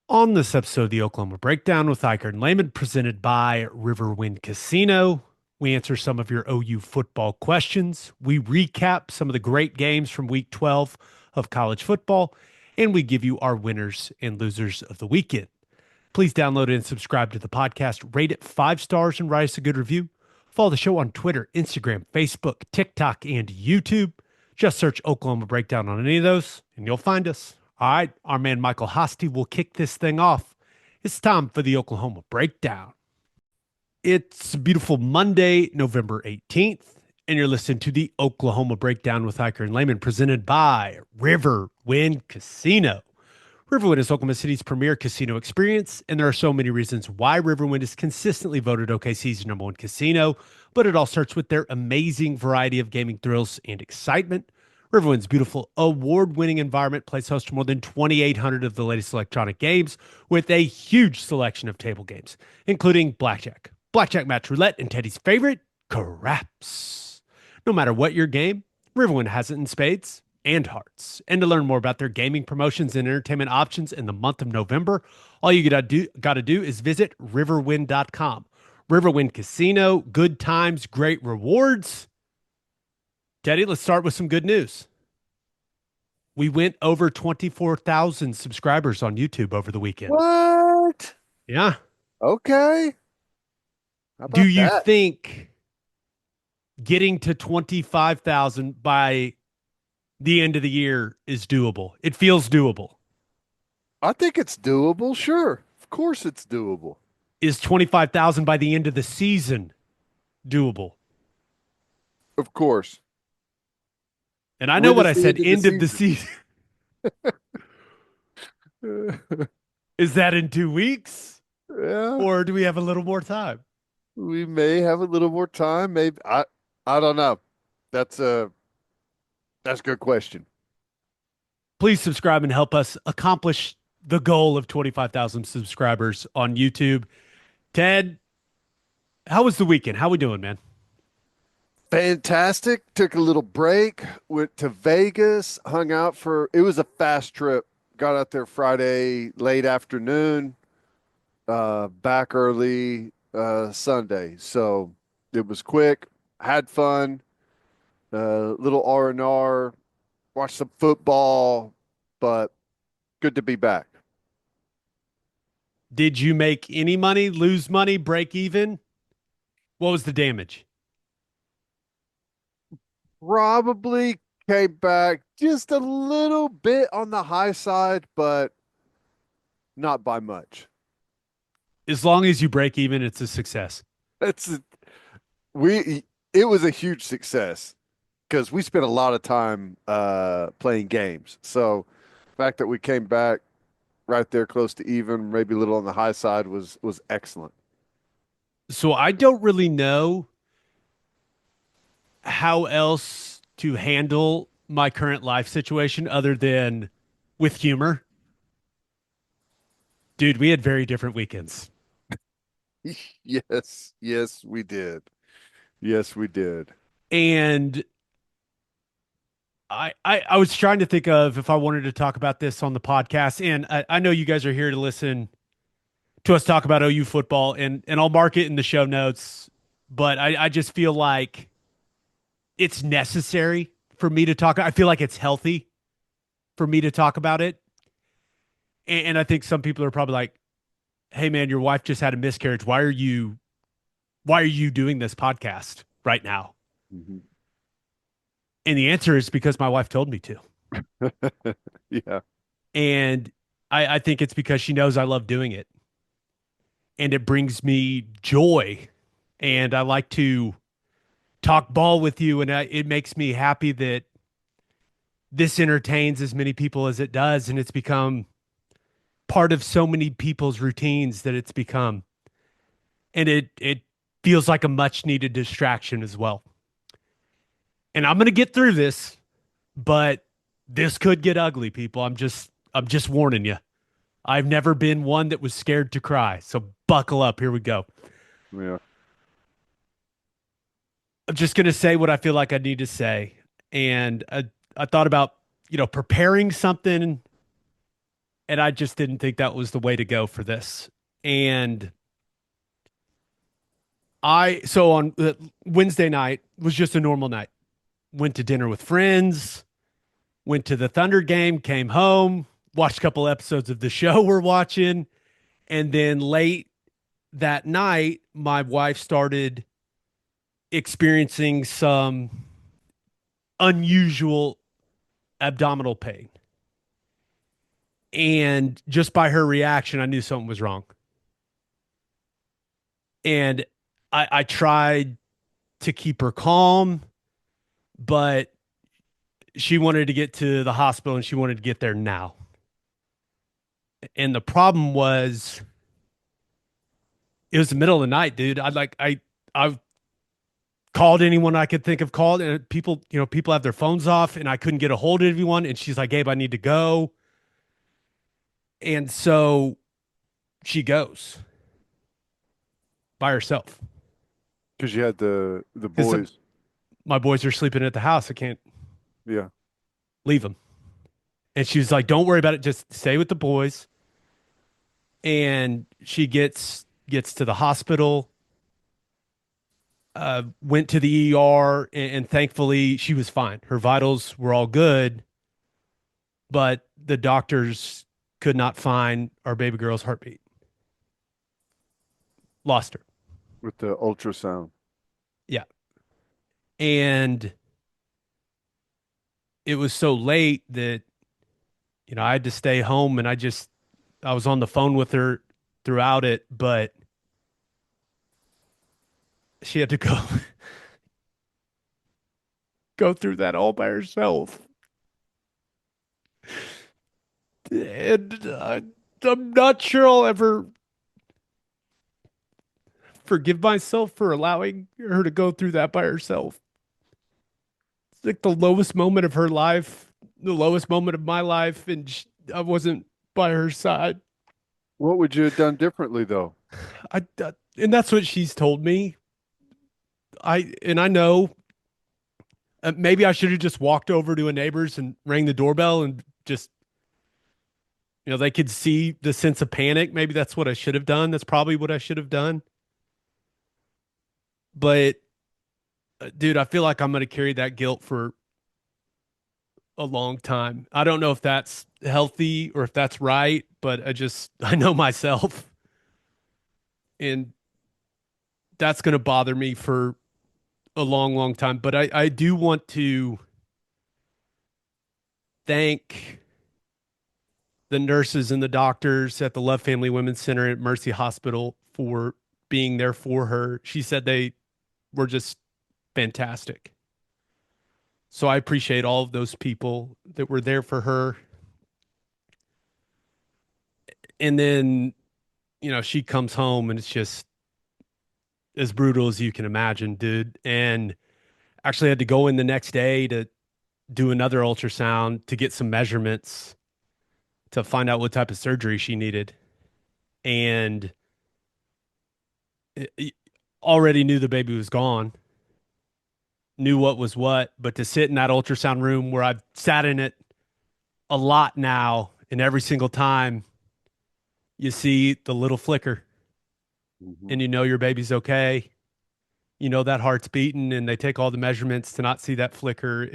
On this episode of the Oklahoma Breakdown with Ikard and Lehman, presented by Riverwind Casino, we answer some of your OU football questions. We recap some of the great games from week 12 of college football, and we give you our winners and losers of the weekend. Please download and subscribe to the podcast, rate it 5 stars, and write us a good review. Follow the show on Twitter, Instagram, Facebook, TikTok, and YouTube. Just search Oklahoma Breakdown on any of those, and you'll find us. All right, our man Michael Hosty will kick this thing off. It's time for the Oklahoma Breakdown. It's a beautiful Monday, November 18th, and you're listening to the Oklahoma Breakdown with Hiker and Lehman, presented by Riverwind Casino. Riverwind is Oklahoma City's premier casino experience, and there are so many reasons why Riverwind is consistently voted OKC's #1 casino, but it all starts with their amazing variety of gaming thrills and excitement. Riverwind's beautiful award-winning environment plays host to more than 2,800 of the latest electronic games with a huge selection of table games, including blackjack match roulette, and Teddy's favorite, craps. No matter what your game, Riverwind has it in spades and hearts. And to learn more about their gaming promotions and entertainment options in the month of November, all you gotta do is visit riverwind.com. Riverwind Casino, good times, great rewards. Teddy, let's start with some good news. We went over 24,000 subscribers on YouTube over the weekend. What? Yeah. Okay. How Do about you that? think getting to 25,000 by the end of the year is doable? It feels doable. I think it's doable. Sure. Of course it's doable. Is 25,000 by the end of the season doable? Of course. And I know When what is I the said, end of the end of the season? season. Is that in 2 weeks? Yeah, Or do we have a little more time? we may have a little more time. Maybe I don't know. That's a that's a good question. Please subscribe and help us accomplish the goal of 25,000 subscribers on YouTube. Ted, how was the weekend? How we doing, man? Fantastic. Took a little break, went to Vegas, hung out for it was a fast trip. Got out there Friday late afternoon, back early Sunday. So it was quick, had fun, little R&R, watched some football, but good to be back. Did you make any money, lose money, break even? What was the damage? Probably came back just a little bit on the high side, but not by much. As long as you break even, it's a success. It's we it was a huge success because we spent a lot of time playing games. So the fact that we came back right there close to even, maybe a little on the high side was excellent. So I don't really know how else to handle my current life situation other than with humor. Dude, we had very different weekends. Yes, yes, we did. Yes, we did. And I was trying to think of if I wanted to talk about this on the podcast. And I know you guys are here to listen to us talk about OU football, and I'll mark it in the show notes. But I just feel like it's necessary for me to talk. I feel like it's healthy for me to talk about it. And I think some people are probably like, hey man, your wife just had a miscarriage. Why are you doing this podcast right now? Mhm. And the answer is because my wife told me to. Yeah. And I think it's because she knows I love doing it and it brings me joy. And I like to talk ball with you. And it makes me happy that this entertains as many people as it does. And it's become part of so many people's routines that it's become. And it feels like a much needed distraction as well. And I'm going to get through this, but this could get ugly, people. I'm just warning you. I've never been one that was scared to cry. So buckle up. Here we go. Yeah. I'm just going to say what I feel like I need to say. And I thought about, preparing something and I just didn't think that was the way to go for this. And so on Wednesday night was just a normal night. Went to dinner with friends, went to the Thunder game, came home, watched a couple episodes of the show we're watching, and then late that night, my wife started experiencing some unusual abdominal pain. And just by her reaction, I knew something was wrong. And I tried to keep her calm, but she wanted to get to the hospital and she wanted to get there now. And the problem was it was the middle of the night, dude. I called anyone I could think of called, and people have their phones off and I couldn't get a hold of anyone. And she's like, Gabe, I need to go. And so she goes by herself Because you had the because boys. my boys are sleeping at the house. I can't Yeah. leave them. And she was like, don't worry about it. Just stay with the boys. And she gets to the hospital, went to the ER, and thankfully she was fine. Her vitals were all good, but the doctors could not find our baby girl's heartbeat. Lost her. With the ultrasound. Yeah. And it was so late that, I had to stay home and I was on the phone with her throughout it, but she had to go go through that all by herself. And I'm not sure I'll ever forgive myself for allowing her to go through that by herself. It's like the lowest moment of her life, the lowest moment of my life, and I wasn't by her side. What would you have done differently though? And that's what she's told me. I know maybe I should have just walked over to a neighbor's and rang the doorbell and just they could see the sense of panic. Maybe that's what I should have done. That's probably what I should have done. But dude, I feel like I'm going to carry that guilt for a long time. I don't know if that's healthy or if that's right, but I know myself, and that's going to bother me for a long, long time. But I do want to thank the nurses and the doctors at the Love Family Women's Center at Mercy Hospital for being there for her. She said they were just fantastic. So I appreciate all of those people that were there for her. And then, she comes home and it's just as brutal as you can imagine, dude. And actually had to go in the next day to do another ultrasound to get some measurements to find out what type of surgery she needed. And already knew the baby was gone, knew what was what, but to sit in that ultrasound room where I've sat in it a lot now, and every single time you see the little flicker Hmm. and your baby's okay, that heart's beating, and they take all the measurements to not see that flicker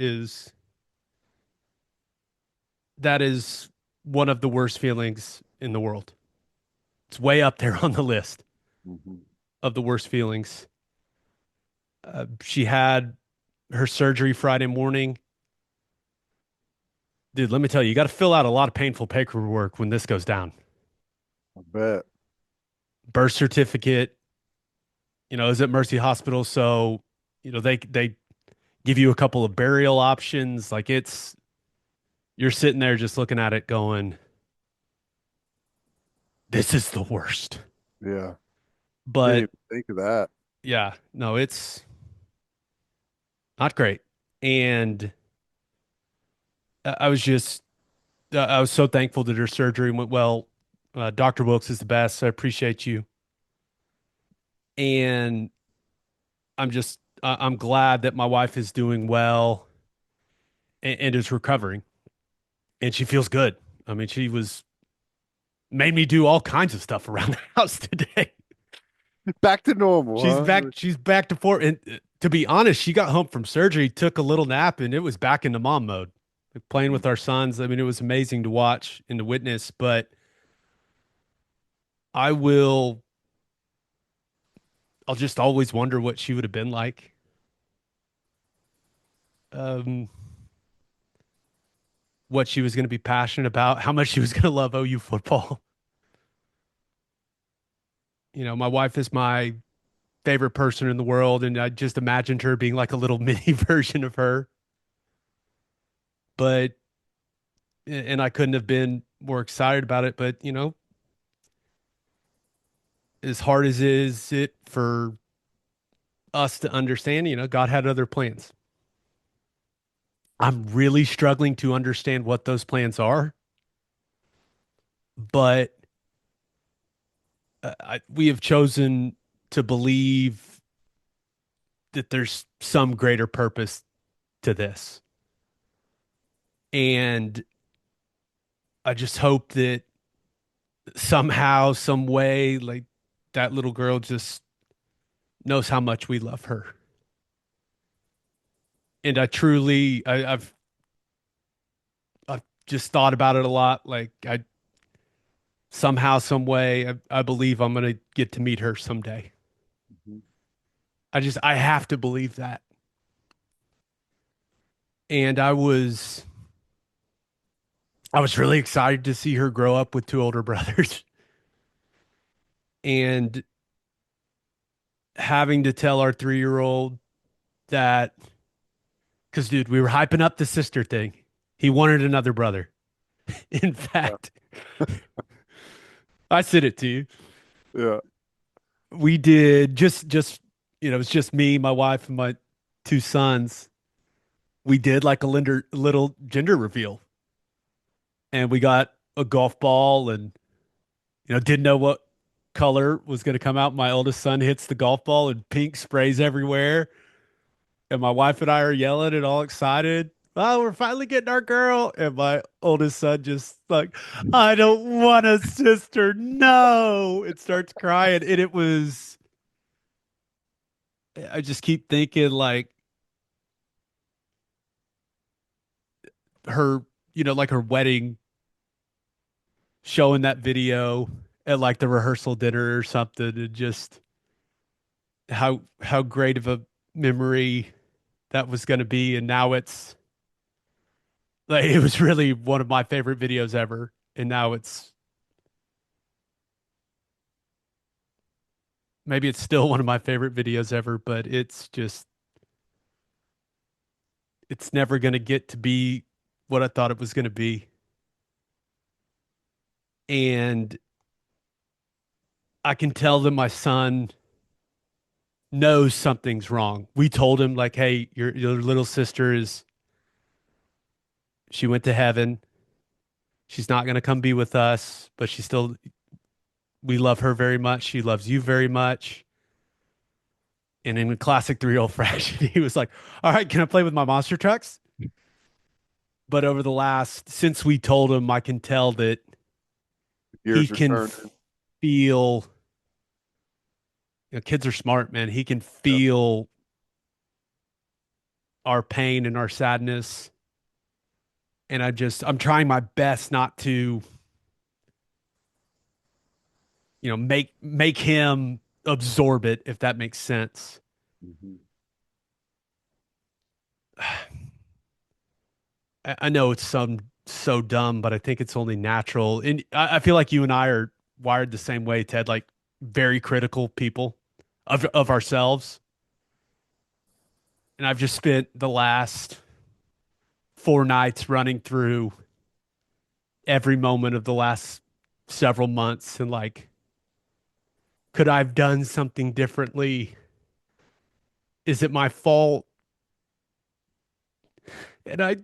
that is one of the worst feelings in the world. It's way up there on the list Hmm. of the worst feelings. She had her surgery Friday morning. Dude, let me tell you, you got to fill out a lot of painful paperwork when this goes down. I bet. Birth certificate, is at Mercy Hospital, so they give you a couple of burial options. Like you're sitting there just looking at it going, this is the worst. Yeah. Didn't But even think of that. yeah, no, it's not great. And I was so thankful that her surgery went well. Dr. Wilkes is the best. I appreciate you. And I'm glad that my wife is doing well and is recovering, and she feels good. I mean, she was made me do all kinds of stuff around the house today. Back to normal, huh? She's back to four. And to be honest, she got home from surgery, took a little nap, and it was back into mom mode. Like playing with our sons. I mean, it was amazing to watch and to witness, but I will I'll just always wonder what she would have been like. Um, what she was going to be passionate about, how much she was going to love OU football. My wife is my favorite person in the world, and I just imagined her being like a little mini version of her. But and I couldn't have been more excited about it. But as hard as is it for us to understand, God had other plans. I'm really struggling to understand what those plans are, but we have chosen to believe that there's some greater purpose to this. And I just hope that somehow, some way, like that little girl just knows how much we love her. And I've just thought about it a lot. Like I somehow, some way, I believe I'm gonna get to meet her someday. Mhm. I have to believe that. And I was really excited to see her grow up with two older brothers and having to tell our 3-year-old that, because, dude, we were hyping up the sister thing. He wanted another brother. In Yeah. fact, I said it to you. Yeah. We did it was just me, my wife, and my two sons. We did like a little gender reveal, and we got a golf ball, and didn't know what color was going to come out. My oldest son hits the golf ball, and pink sprays everywhere. And my wife and I are yelling and all excited. Oh, we're finally getting our girl. And my oldest son just like, I don't want a sister. No. It starts crying. And I just keep thinking like her, like her wedding, showing that video at like the rehearsal dinner or something. And just how great of a memory that was going to be. And now it's like, it was really one of my favorite videos ever. And now maybe it's still one of my favorite videos ever, but it's never going to get to be what I thought it was going to be. And I can tell that my son knows something's wrong. We told him like, "Hey, your little sister she went to heaven. She's not going to come be with us, but we love her very much. She loves you very much." And in classic 3-year-old fashion, he was like, "All right, can I play with my monster trucks?" But since we told him, I can tell that he Gears are can turning. feel, kids are smart, man. He can Yeah. feel our pain and our sadness. And I'm trying my best not to, make him absorb it, if that makes sense. Mhm. I know it's so dumb, but I think it's only natural. And I feel like you and I are wired the same way, Ted, like very critical people of ourselves. And I've just spent the last 4 nights running through every moment of the last several months and like, could I have done something differently? Is it my fault? And I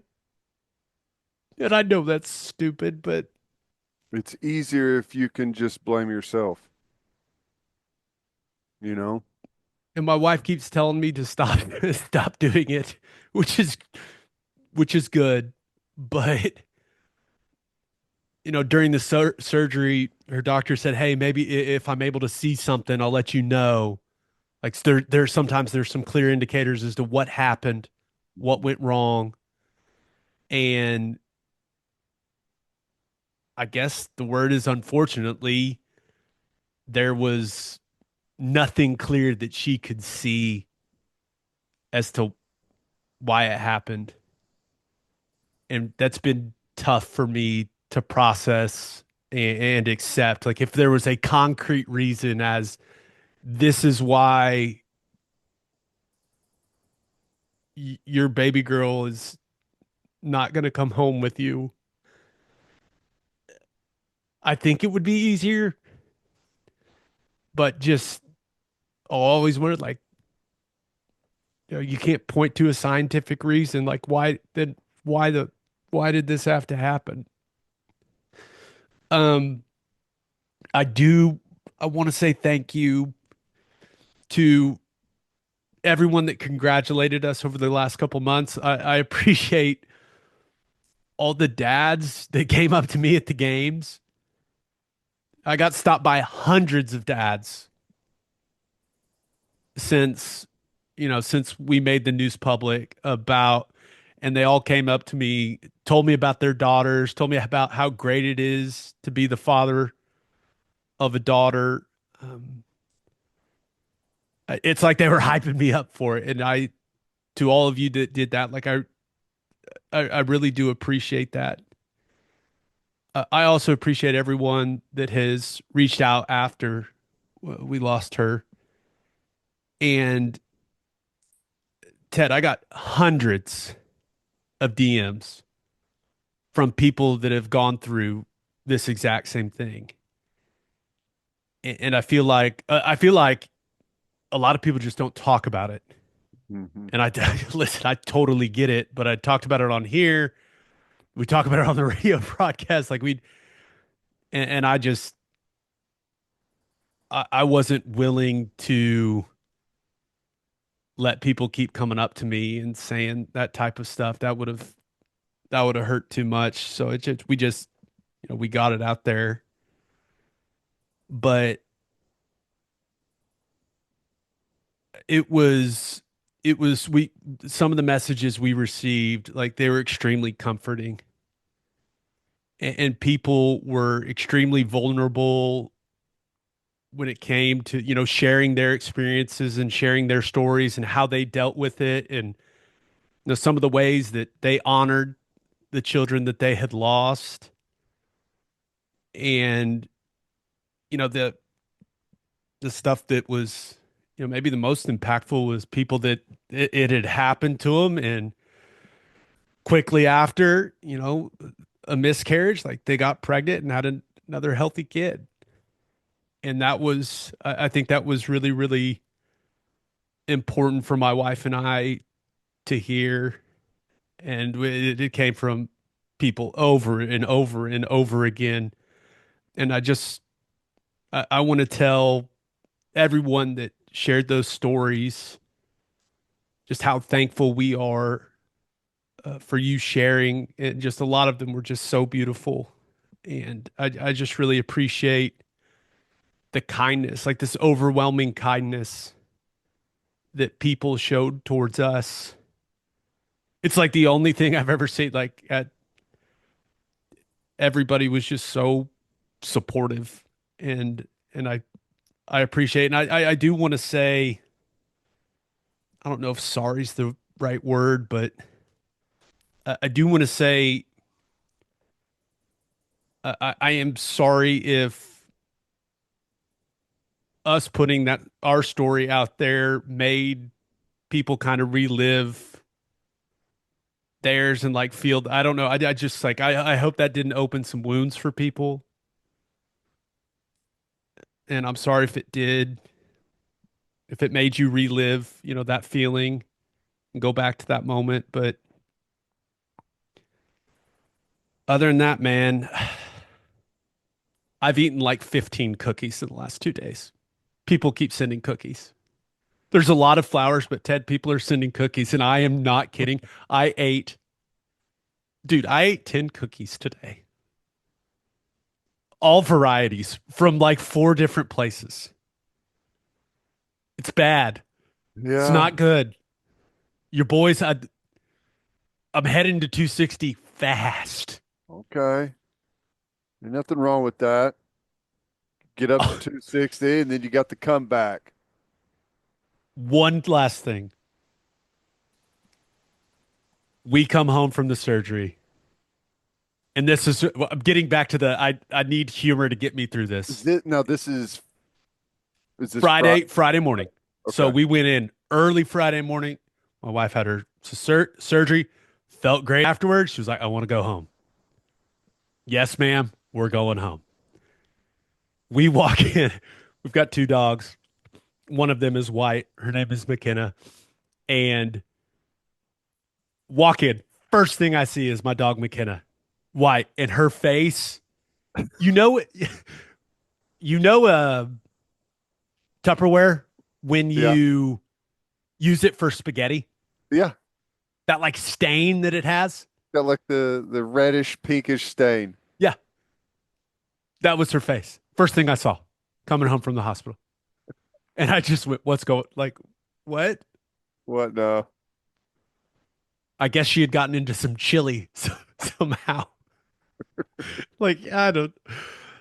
know that's stupid, but It's easier if you can just blame yourself, you know? and my wife keeps telling me to stop stop doing it, which is which is good, but during the surgery, her doctor said, "Hey, maybe if I'm able to see something, I'll let you know." Like sometimes there's some clear indicators as to what happened, what went wrong, and I guess the word is unfortunately there was nothing clear that she could see as to why it happened. And that's been tough for me to process and accept. Like if there was a concrete reason as this is why your baby girl is not going to come home with you, I think it would be easier. But just I always wondered, like, you can't point to a scientific reason. Like, why the, why did this have to happen? Um, I do, I want to say thank you to everyone that congratulated us over the last couple months. I appreciate all the dads that came up to me at the games. I got stopped by hundreds of dads since, since we made the news public about, and they all came up to me, told me about their daughters, told me about how great it is to be the father of a daughter. Um, it's like they were hyping me up for it. And to all of you that did that, like I really do appreciate that. I also appreciate everyone that has reached out after we lost her. And Ted, I got hundreds of DMs from people that have gone through this exact same thing. And I feel like a lot of people just don't talk about it. Mm-hmm. And I listen, I totally get it, but I talked about it on here. We talk about it on the radio broadcast. Like and I just, I wasn't willing to let people keep coming up to me and saying that type of stuff. That would have hurt too much. So we just, we got it out there. But it was, we, some of the messages we received, like they were extremely comforting, and people were extremely vulnerable when it came to, sharing their experiences and sharing their stories and how they dealt with it. And, some of the ways that they honored the children that they had lost. And, the stuff that was, maybe the most impactful was people that it had happened to them. And quickly after, a miscarriage, like they got pregnant and had another healthy kid. And that was, I think that was really, really important for my wife and I to hear. And it came from people over and over and over again. And I want to tell everyone that shared those stories just how thankful we are for you sharing. And just a lot of them were just so beautiful. And I just really appreciate the kindness, like this overwhelming kindness that people showed towards us. It's like the only thing I've ever seen. Like everybody was just so supportive, and I appreciate it. And I do want to say, I don't know if sorry is the right word, but I do want to say I am sorry if us putting that our story out there made people kind of relive theirs and like feel, I don't know. I just like I hope that didn't open some wounds for people. And I'm sorry if it did, if it made you relive, that feeling and go back to that moment. But other than that, man, I've eaten like 15 cookies in the last 2 days. People keep sending cookies. There's a lot of flowers, but Ted, people are sending cookies, and I am not kidding. I ate, dude, I ate 10 cookies today. all varieties from like four different places. It's bad. It's Yeah. not good. Your boys, I'm heading to 260 fast. Okay. There's nothing wrong with that. Get up to 260 and then you got the comeback. One last thing. We come home from the surgery, and this is I'm getting back to the I need humor to get me through Is this. this now is this Friday? Friday morning. So Okay. we went in early Friday morning. My wife had her surgery. Felt great afterwards. She was like, "I want to go home." Yes, ma'am. We're going home. We walk in. We've got two dogs. One of them is white. Her name is McKenna. And walk in. First thing I see is my dog McKenna, white, and her face. You know, you know, Tupperware when Yeah. you use it for spaghetti, Yeah. that like stain that it has. Got like the reddish pinkish stain. Yeah, that was her face. First thing I saw coming home from the hospital, and I just went, "What's going? Like, what?" What no? I guess she had gotten into some chili somehow. Like, I don't.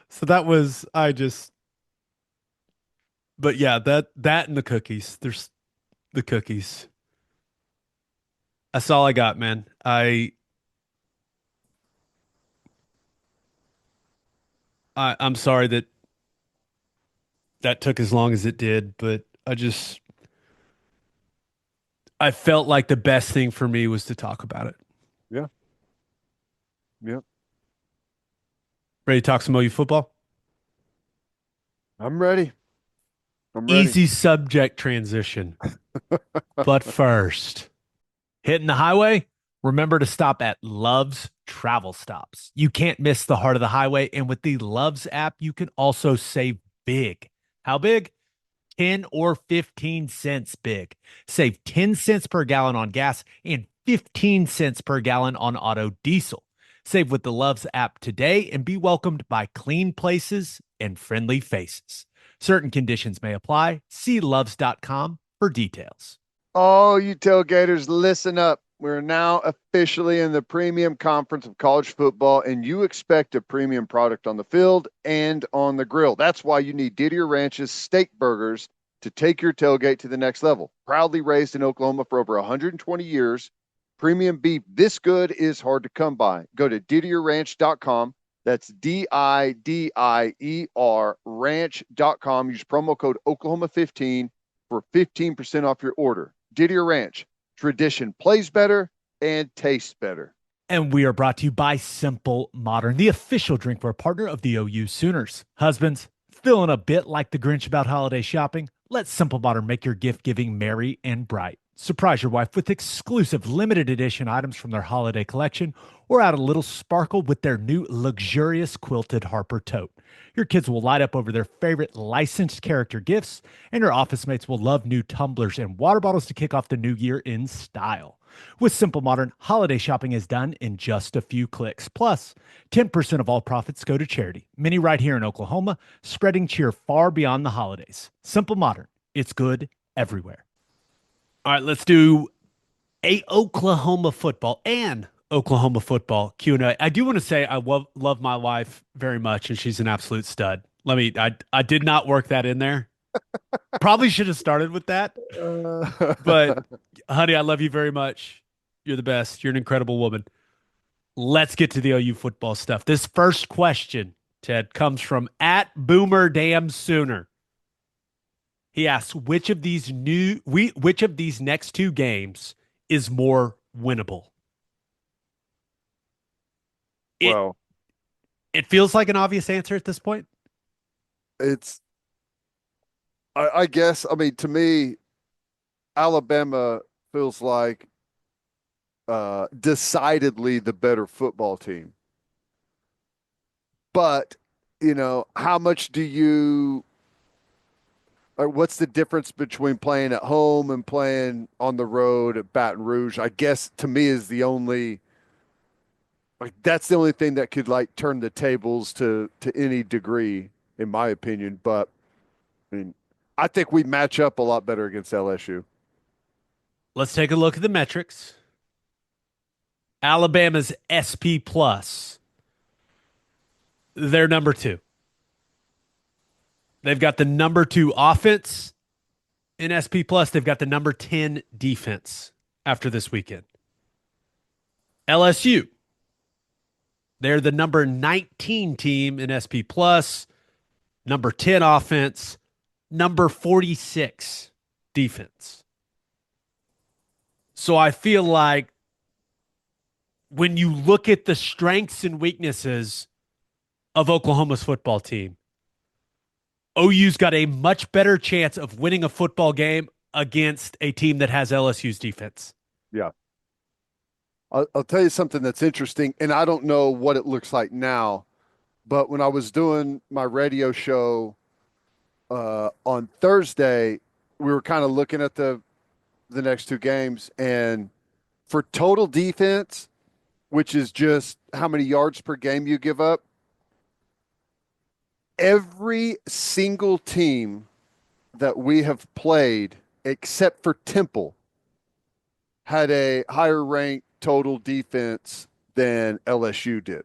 So that was I just. But yeah, that and the cookies. There's the cookies. That's all I got, man. I'm sorry that that took as long as it did, but I felt like the best thing for me was to talk about it. Yeah. Yeah. Ready to talk some OU football? I'm ready. I'm ready. Easy subject transition. But first, hitting the highway, remember to stop at Love's Travel Stops. You can't miss the heart of the highway. And with the Love's app, you can also save big. How big? 10 or 15 cents big. Save 10 cents per gallon on gas and 15 cents per gallon on auto diesel. Save with the Love's app today and be welcomed by clean places and friendly faces. Certain conditions may apply. See loves.com for details. All you tailgaters, listen up. We're now officially in the premium conference of college football, and you expect a premium product on the field and on the grill. That's why you need Didier Ranch's steak burgers to take your tailgate to the next level. Proudly raised in Oklahoma for over 120 years, premium beef this good is hard to come by. Go to didierranch.com. That's DIDIER ranch.com. Use promo code Oklahoma15 for 15% off your order. Didier Ranch, tradition plays better and tastes better. And we are brought to you by Simple Modern, the official drinkware partner of the OU Sooners. Husbands, feeling a bit like the Grinch about holiday shopping? Let Simple Modern make your gift giving merry and bright. Surprise your wife with exclusive limited edition items from their holiday collection, or add a little sparkle with their new luxurious quilted Harper tote. Your kids will light up over their favorite licensed character gifts, and your office mates will love new tumblers and water bottles to kick off the new year in style. With Simple Modern, holiday shopping is done in just a few clicks. Plus, 10% of all profits go to charity. Many right here in Oklahoma, spreading cheer far beyond the holidays. Simple Modern, it's good everywhere. All right, let's do a Oklahoma football and Oklahoma football Q&A. I do want to say I love my wife very much, and she's an absolute stud. I did not work that in there. Probably should have started with that. But honey, I love you very much. You're the best. You're an incredible woman. Let's get to the OU football stuff. This first question, Ted, comes from at Boomer Damn Sooner. He asks, which of these next two games is more winnable? It Well, it feels like an obvious answer at this point. it's, I guess, I mean, to me, Alabama feels like decidedly the better football team. But, how much do you, or what's the difference between playing at home and playing on the road at Baton Rouge? I guess to me is the only Like that's the only thing that could like turn the tables to any degree, in my opinion. But I mean, I think we match up a lot better against LSU. Let's take a look at the metrics. Alabama's SP plus. They're number two. They've got the number two offense in SP plus. They've got the number 10 defense after this weekend. LSU, they're the number 19 team in SP plus, number 10 offense, number 46 defense. So I feel like when you look at the strengths and weaknesses of Oklahoma's football team, OU's got a much better chance of winning a football game against a team that has LSU's defense. Yeah. I'll tell you something that's interesting, and I don't know what it looks like now, but when I was doing my radio show on Thursday, we were kind of looking at the next two games, and for total defense, which is just how many yards per game you give up, every single team that we have played, except for Temple, had a higher ranked total defense than LSU did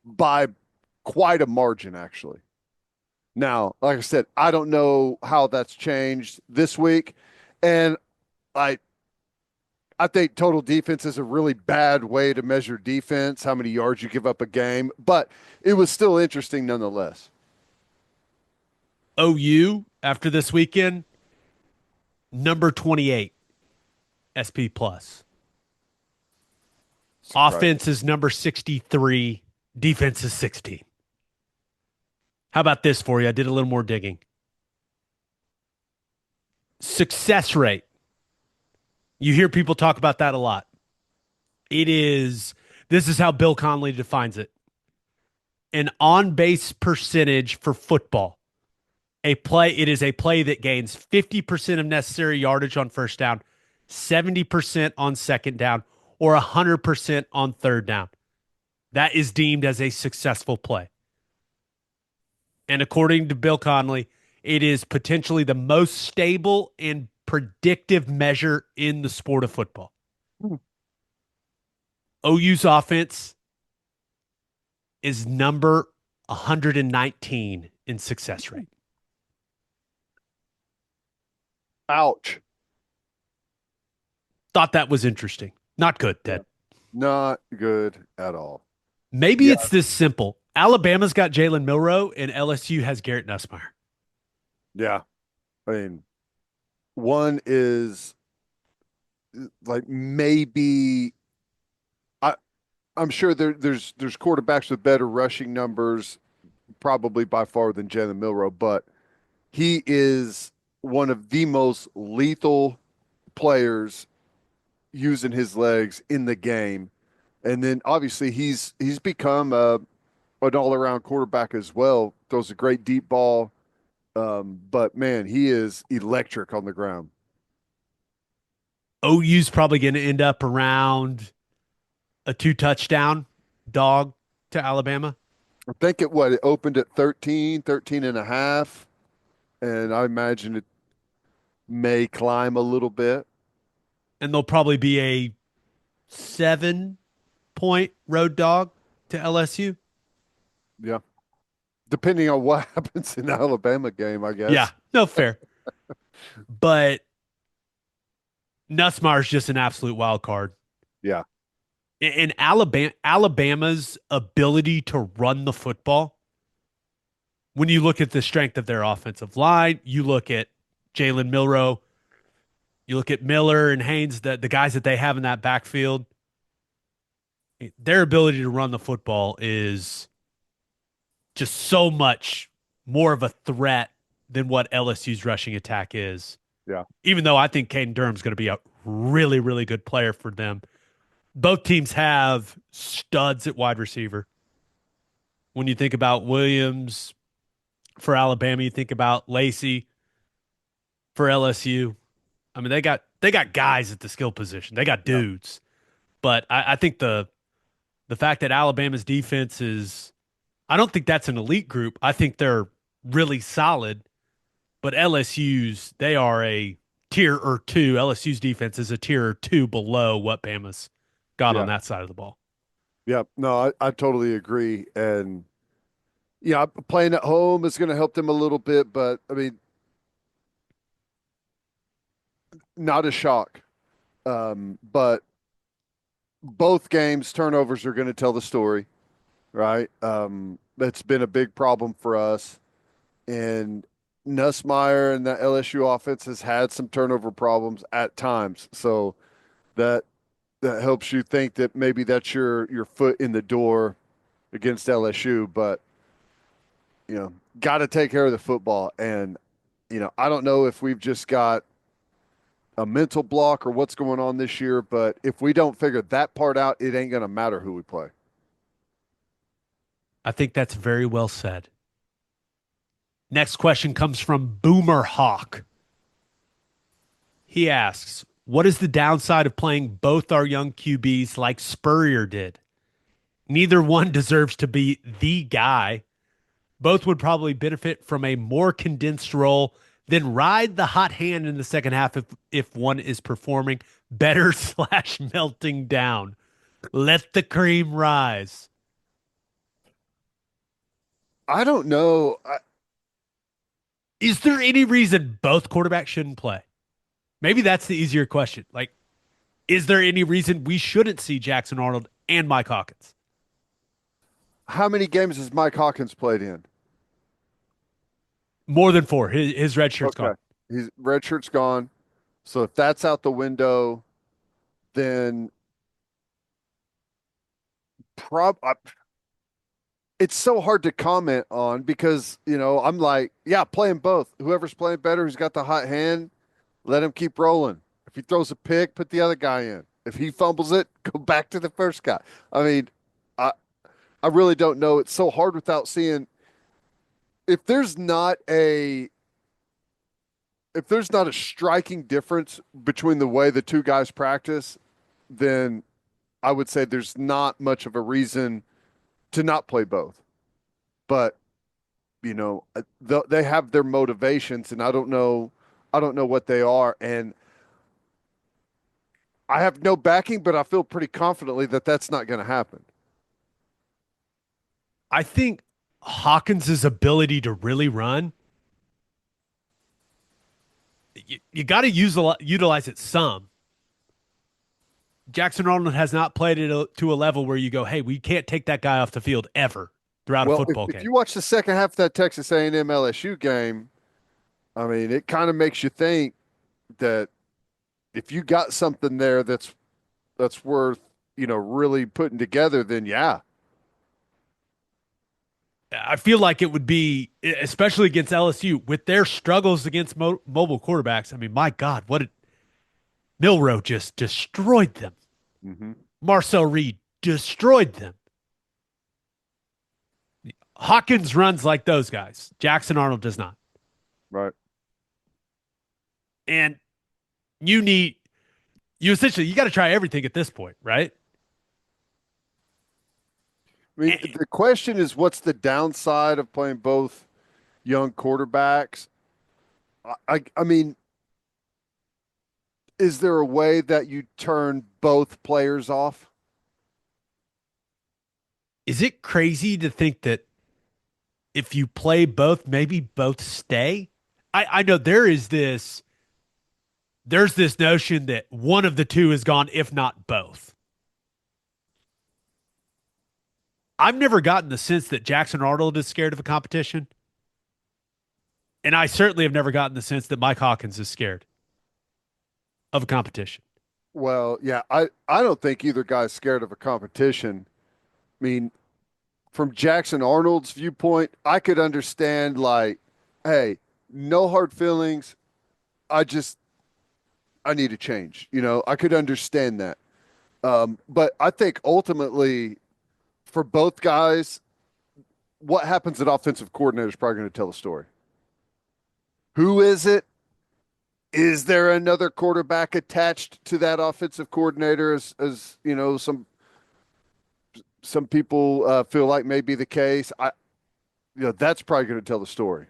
by quite a margin, actually. Now, like I said, I don't know how that's changed this week. And I I think total defense is a really bad way to measure defense, how many yards you give up a game, but it was still interesting nonetheless. OU after this weekend, number 28 SP plus. Surprising. Offense is number 63, defense is 16. How about this for you? I did a little more digging. Success rate. You hear people talk about that a lot. This is how Bill Connolly defines it. An on-base percentage for football. It is a play that gains 50% of necessary yardage on first down, 70% on second down, or 100% on third down. That is deemed as a successful play. And according to Bill Connolly, it is potentially the most stable and predictive measure in the sport of football. Hmm. OU's offense is number 119 in success rate. Ouch. Thought that was interesting. Not good, Yeah. Ted. Not good at all. Maybe Yeah. it's this simple. Alabama's got Jalen Milroe and LSU has Garrett Nussmeier. Yeah. I mean, one is like maybe I I'm sure there's quarterbacks with better rushing numbers, probably by far than Jalen Milroe, but he is one of the most lethal players using his legs in the game. And then obviously he's become an all around quarterback as well. Throws a great deep ball. But man, he is electric on the ground. OU's probably going to end up around a 2 touchdown dog to Alabama. I think it opened at 13, 13 and a half, and I imagine it may climb a little bit. And they'll probably be a 7 point road dog to LSU. Yeah. Depending on what happens in the Alabama game, I Yeah, guess. no, fair. But Nussmeier's just an absolute wild card. Yeah. And Alabama's ability to run the football, when you look at the strength of their offensive line, you look at Jalen Milroe, you look at Miller and Haynes, the guys that they have in that backfield, their ability to run the football is just so much more of a threat than what LSU's rushing attack is. Yeah. Even though I think Caden Durham's going to be a really, really good player for them. Both teams have studs at wide receiver. When you think about Williams for Alabama, you think about Lacey for LSU. I mean, they got guys at the skill position. They got Yeah. dudes. But I think the The fact that Alabama's defense is, I don't think that's an elite group. I think they're really solid, but LSU's, they are a tier or two. LSU's defense is a tier or two below what Bama's got on Yeah. that side of the ball. Yeah. No, I totally agree. And yeah, playing at home is going to help them a little bit, but I mean, not a shock. But both games, turnovers are going to tell the story, right? That's been a big problem for us. And Nussmeier and the LSU offense has had some turnover problems at times. So that that helps you think that maybe that's your foot in the door against LSU, but got to take care of the football. And I don't know if we've just got a mental block or what's going on this year, but if we don't figure that part out, it ain't going to matter who we play. I think that's very well said. Next question comes from Boomer Hawk. He asks, what is the downside of playing both our young QBs like Spurrier did? Neither one deserves to be the guy. Both would probably benefit from a more condensed role, then ride the hot hand in the second half if one is performing better slash melting down. Let the cream rise. I don't know. Is there any reason both quarterbacks shouldn't play? Maybe that's the easier question. Like, is there any reason we shouldn't see Jackson Arnold and Mike Hawkins? How many games has Mike Hawkins played in? More than four. His red shirt's Okay. gone. His red shirt's gone. So if that's out the window, then prob it's so hard to comment on because, I'm like, yeah, playing both. Whoever's playing better, who's got the hot hand, let him keep rolling. If he throws a pick, put the other guy in. If he fumbles it, go back to the first guy. I mean, I I really don't know. It's so hard without seeing if there's not a if there's not a striking difference between the way the two guys practice, then I would say there's not much of a reason to not play both. But they have their motivations, and I don't know what they are, and I have no backing, but I feel pretty confidently that that's not going to happen. I think Hawkins's ability to really run, you got to utilize it some. Jackson Arnold has not played it to a level where you go, hey, we can't take that guy off the field ever throughout a Well, if, football if game. you watch the second half of that Texas A&M LSU game, I mean, it kind of makes you think that if you got something there that's worth really putting together, then yeah. I feel like it would be, especially against LSU, with their struggles against mobile quarterbacks. I mean, my God, what did Milrow just destroyed them? Mm-hmm. Marcel Reed destroyed them. Hawkins runs like those guys. Jackson Arnold does not. Right. And you need, you got to try everything at this point, right? I mean, the question is, what's the downside of playing both young quarterbacks? I mean, is there a way that you turn both players off? Is it crazy to think that if you play both, maybe both stay? I know there's this notion that one of the two is gone, if not both. I've never gotten the sense that Jackson Arnold is scared of a competition. And I certainly have never gotten the sense that Mike Hawkins is scared of a competition. Well, yeah, I don't think either guy's scared of a competition. I mean, from Jackson Arnold's viewpoint, I could understand like, hey, no hard feelings. I need a change. I could understand that. But I think ultimately for both guys, what happens at offensive coordinator is probably going to tell the story. Who is it? Is there another quarterback attached to that offensive coordinator as some some people feel like may be the case. That's probably going to tell the story.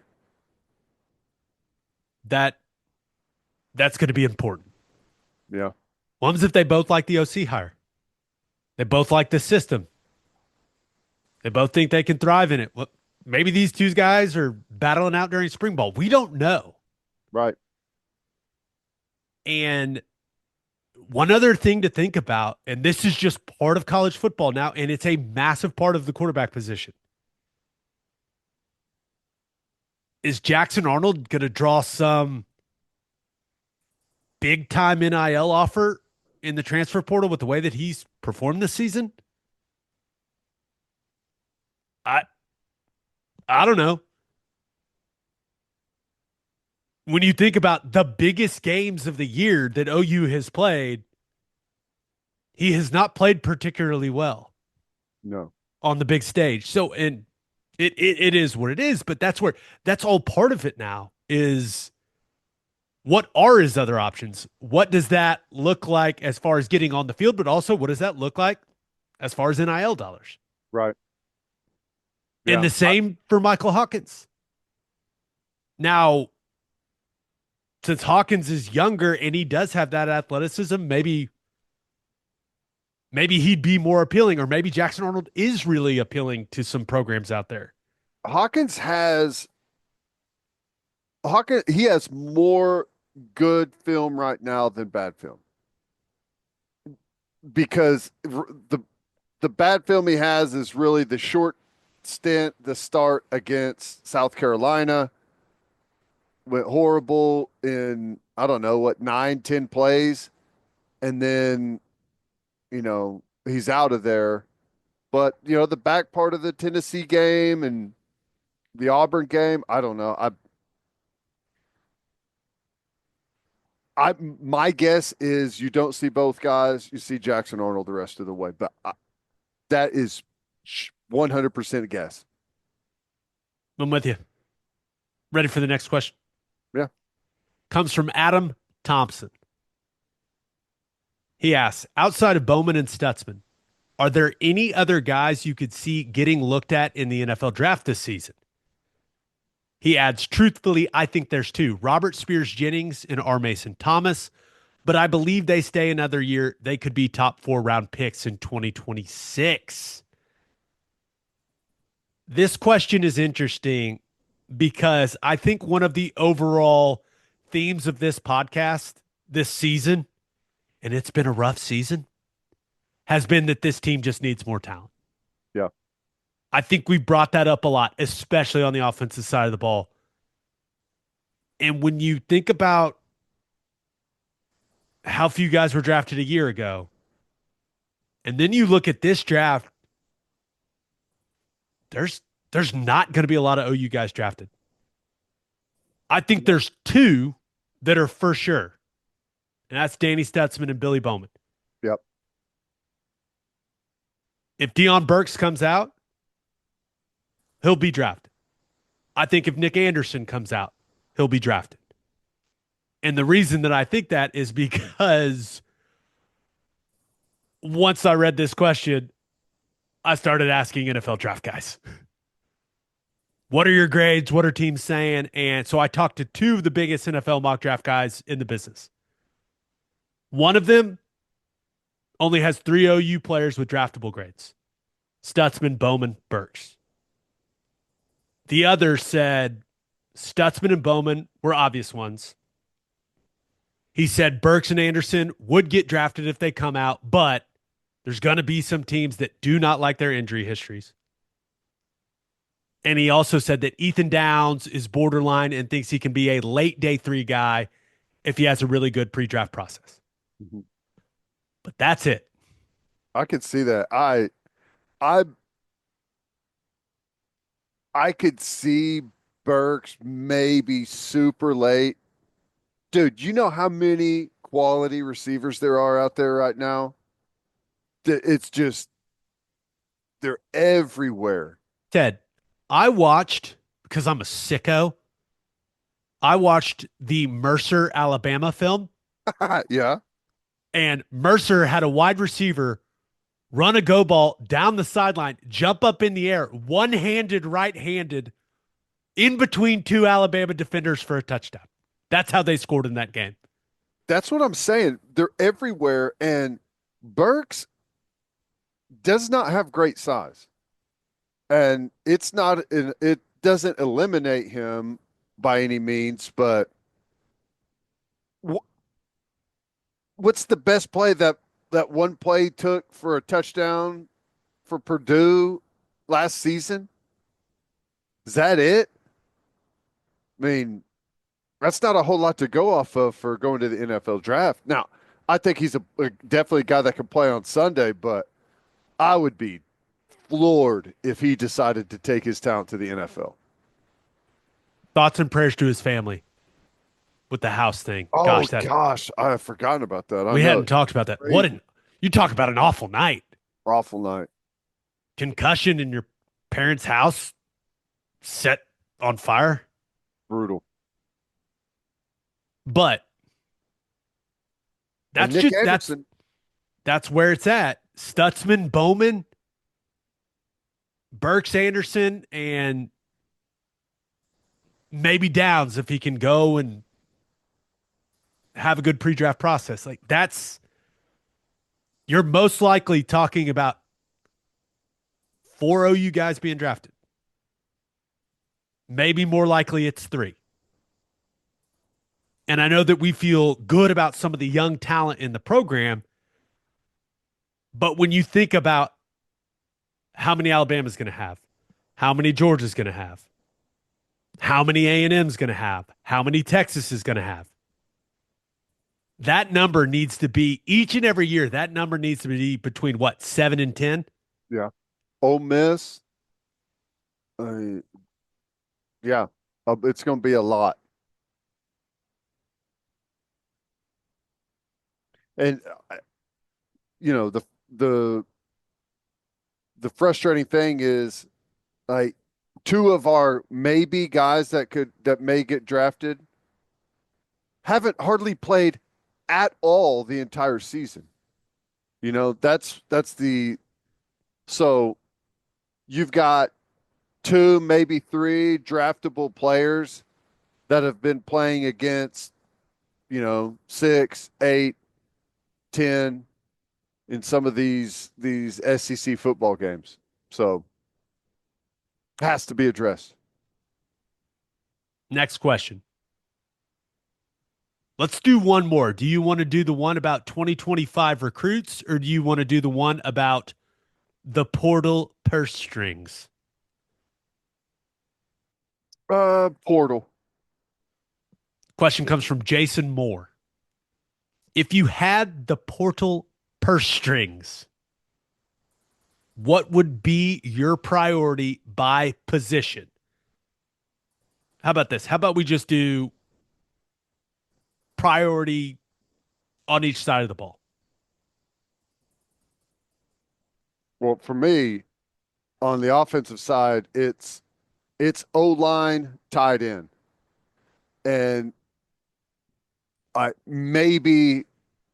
That that's going to be important. Yeah, What if they both like the OC hire? They both like the system. They both think they can thrive in it. Well, maybe these two guys are battling out during spring ball. We don't know. right. And one other thing to think about, and this is just part of college football now, and it's a massive part of the quarterback position. Is Jackson Arnold going to draw some big time NIL offer in the transfer portal with the way that he's performed this season? I I don't know. When you think about the biggest games of the year that OU has played, he has not played particularly well No, on the big stage. So, and it is what it is, but that's all part of it now is what are his other options? What does that look like as far as getting on the field, but also what does that look like as far as NIL dollars? right. And Yeah, the same for Michael Hawkins. Now, since Hawkins is younger and he does have that athleticism, maybe he'd be more appealing, or maybe Jackson Arnold is really appealing to some programs out there. Hawkins has Hawkins. He has more good film right now than bad film because the bad film he has is really the short stint, the start against South Carolina went horrible in I don't know what 9, 10 plays, and then he's out of there. But the back part of the Tennessee game and the Auburn game, I don't know. My guess is you don't see both guys. You see Jackson Arnold the rest of the way, but that is 100% a guess. I'm with you. Ready for the next question? Yeah. Comes from Adam Thompson. He asks, outside of Bowman and Stutsman, are there any other guys you could see getting looked at in the NFL draft this season? He adds, truthfully, I think there's two, Robert Spears Jennings and R. Mason Thomas, but I believe they stay another year. They could be top 4 round picks in 2026. This question is interesting because I think one of the overall themes of this podcast this season, and it's been a rough season, has been that this team just needs more talent. Yeah. I think we brought that up a lot, especially on the offensive side of the ball. And when you think about how few guys were drafted a year ago, and then you look at this draft, there's not going to be a lot of OU guys drafted. I think there's two that are for sure, and that's Danny Stutsman and Billy Bowman. Yep. If Deion Burks comes out, he'll be drafted. I think if Nick Anderson comes out, he'll be drafted. And the reason that I think that is because once I read this question, I started asking NFL draft guys, what are your grades? What are teams saying? And so I talked to two of the biggest NFL mock draft guys in the business. One of them only has 3 OU players with draftable grades: Stutsman, Bowman, Burks. The other said Stutsman and Bowman were obvious ones. He said Burks and Anderson would get drafted if they come out, but there's going to be some teams that do not like their injury histories. And he also said that Ethan Downs is borderline and thinks he can be a late day 3 guy if he has a really good pre-draft process. Mm-hmm. But that's it. I could see that. I could see Burks maybe super late. Dude, you know how many quality receivers there are out there right now? It's just they're everywhere. Ted, I watched, because I'm a sicko, I watched the Mercer, Alabama film, Yeah. and Mercer had a wide receiver run a go ball down the sideline, jump up in the air, one-handed, right-handed, in between two Alabama defenders for a touchdown. That's how they scored in that game. That's what I'm saying. They're everywhere, and Burks does not have great size, and it doesn't eliminate him by any means. But what's the best play that one play took for a touchdown for Purdue last season? Is that it? I mean, that's not a whole lot to go off of for going to the NFL draft. Now, I think he's definitely a guy that can play on Sunday, but I would be floored if he decided to take his talent to the NFL. Thoughts and prayers to his family with the house thing. Oh Gosh, that gosh, I have forgotten about that. I we know hadn't it's talked about that. crazy. You talk about an awful night. Awful night. Concussion in your parents' house set on fire. Brutal. But And that's Nick just Anderson. that's where it's at. Stutsman, Bowman, Burks Anderson, and maybe Downs if he can go and have a good pre-draft process. Like that's you're most likely talking about four OU guys being drafted. Maybe more likely it's three. And I know that we feel good about some of the young talent in the program, but when you think about how many Alabama's going to have, how many Georgia's going to have, how many A&M's going to have, how many Texas is going to have, that number needs to be each and every year. That number needs to be between what, 7 and 10? Yeah. Ole Miss. Uh, yeah. It's going to be a lot. And you know, the the frustrating thing is like two of our maybe guys that may get drafted haven't hardly played at all the entire season. You know, that's the so you've got two, maybe three draftable players that have been playing against, you know, 6, 8, 10 in some of these SEC football games. So has to be addressed. Next question. Let's do one more. Do you want to do the one about 2025 recruits or do you want to do the one about the portal purse strings? Portal. Question comes from Jason Moore. If you had the portal purse strings, what would be your priority by position? How about this? How about we just do priority on each side of the ball? Well, for me, on the offensive side, it's O-line, tight end, and I maybe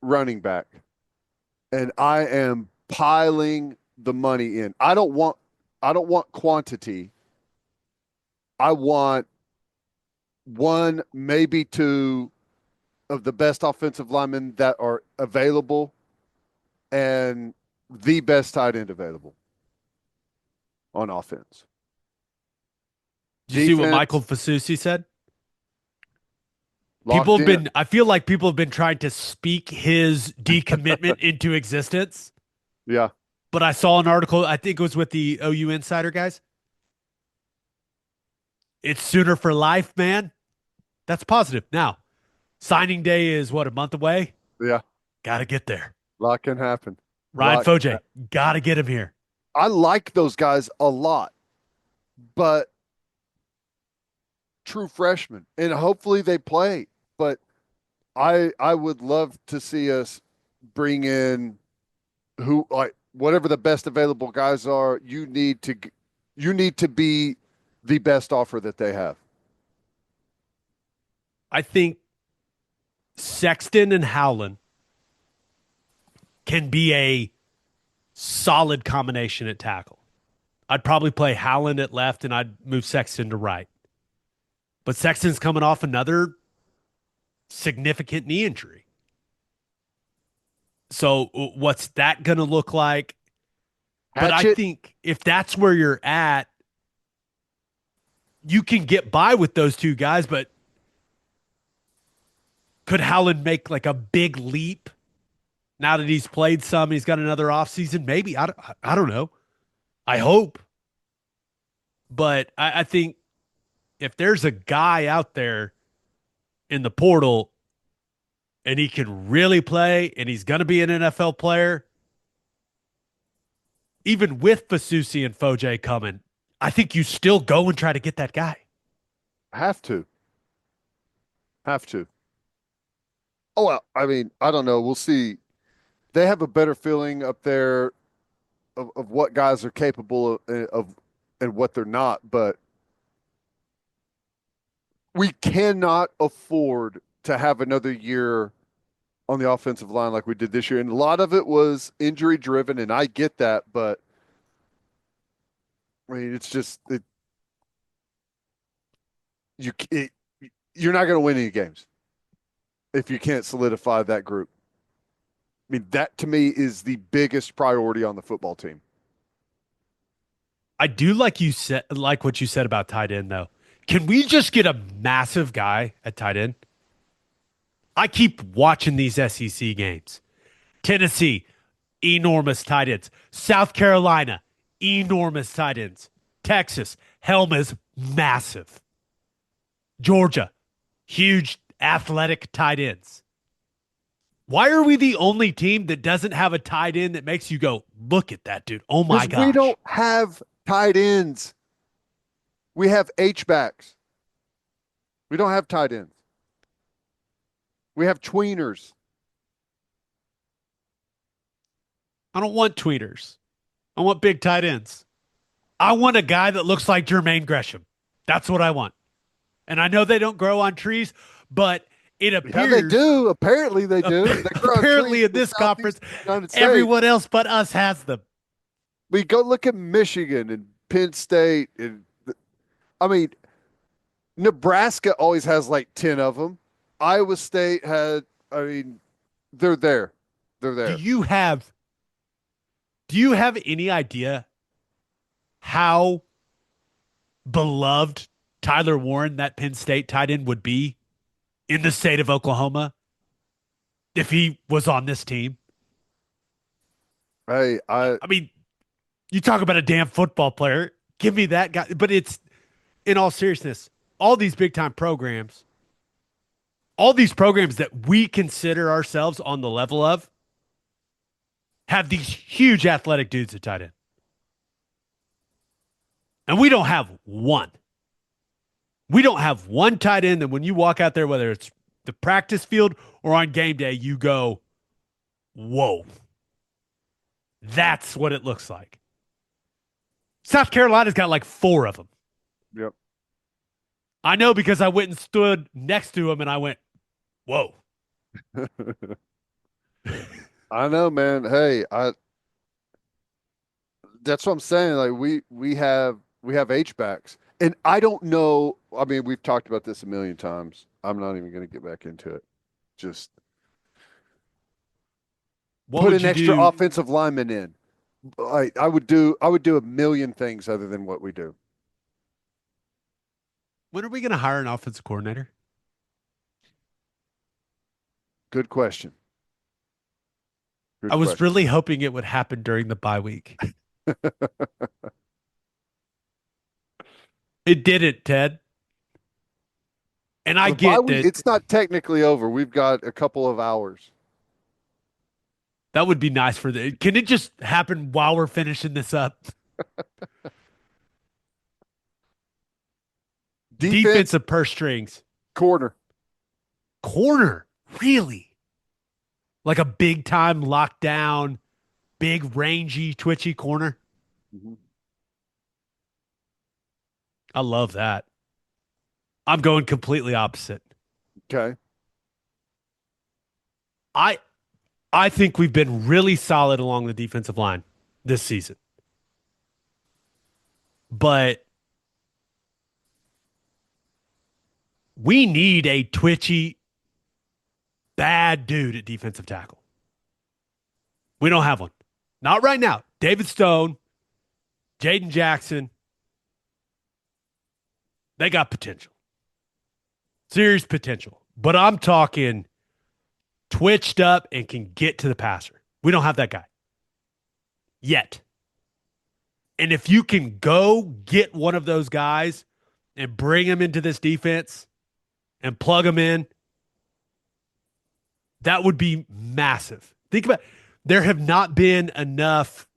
running back. And I am piling the money in. I don't want quantity. I want one, maybe two of the best offensive linemen that are available and the best tight end available on offense. Did you see what Defense Michael Fasusi said? People locked have in. been, I feel like people have been trying to speak his decommitment into existence. Yeah. But I saw an article, I think it was with the OU Insider guys. It's sooner for life, man. That's positive. Now, signing day is what, a month away? Yeah. Got to get there. A lot can happen. Ryan Foj, got to get him here. I like those guys a lot, but true freshmen, and hopefully they play. But I would love to see us bring in who like whatever the best available guys are. You need to be the best offer that they have. I think Sexton and Howland can be a solid combination at tackle. I'd probably play Howland at left and I'd move Sexton to right. But Sexton's coming off another significant knee injury. So what's that going to look like? But I Hatchet. think if that's where you're at, you can get by with those two guys, but could Howland make like a big leap now that he's played some? He's got another offseason? Maybe. I don't know. I hope. But I think if there's a guy out there in the portal and he can really play and he's going to be an NFL player, even with Fasusi and Foje coming, I think you still go and try to get that guy. Have to. Have to. Oh, well, I mean, I don't know. We'll see. They have a better feeling up there of what guys are capable of and what they're not, but we cannot afford to have another year on the offensive line like we did this year. And a lot of it was injury driven, and I get that, but I mean, it's just you're not going to win any games if you can't solidify that group. I mean, that to me is the biggest priority on the football team. I do like what you said about tight end though. Can we just get a massive guy at tight end? I keep watching these SEC games. Tennessee, enormous tight ends. South Carolina, enormous tight ends. Texas, Helma's massive. Georgia, huge athletic tight ends. Why are we the only team that doesn't have a tight end that makes you go, look at that dude? Oh my gosh. We don't have tight ends. We have H-backs. We don't have tight ends. We have tweeners. I don't want tweeters. I want big tight ends. I want a guy that looks like Jermaine Gresham. That's what I want. And I know they don't grow on trees, but it appears Yeah, they do. Apparently they do. They grow on apparently trees in this conference, United States. everyone else but us has them. We go look at Michigan and Penn State. And I mean, Nebraska always has like 10 of them. Iowa State had, I mean, they're there. They're there. Do you have any idea how beloved Tyler Warren, that Penn State tight end, would be in the state of Oklahoma if he was on this team? Hey, I mean, you talk about a damn football player. Give me that guy. But it's, in all seriousness, all these big time programs, all these programs that we consider ourselves on the level of, have these huge athletic dudes at tight end. And we don't have one. We don't have one tight end that when you walk out there, whether it's the practice field or on game day, you go, whoa. That's what it looks like. South Carolina's got like 4 of them. Yep. I know because I went and stood next to him and I went, whoa. I know, man. Hey, that's what I'm saying. Like we have H-backs. And I don't know. I mean, we've talked about this a million times. I'm not even going to get back into it. Just put an extra offensive lineman in. I would do a million things other than what we do. When are we going to hire an offensive coordinator? Good question. I was really hoping it would happen during the bye week. It didn't, Ted. And I get that it's not technically over. We've got a couple of hours. That would be nice for the. Can it just happen while we're finishing this up? Defensive purse strings. Corner. Really? Like a big time lockdown, big rangy, twitchy corner? Mm-hmm. I love that. I'm going completely opposite. Okay. I think we've been really solid along the defensive line. this season. But we need a twitchy, bad dude at defensive tackle. We don't have one. Not right now. David Stone, Jaden Jackson, they got potential. Serious potential. But I'm talking twitched up and can get to the passer. We don't have that guy yet. And if you can go get one of those guys and bring him into this defense and plug him in, that would be massive. Think about it. There have not been enough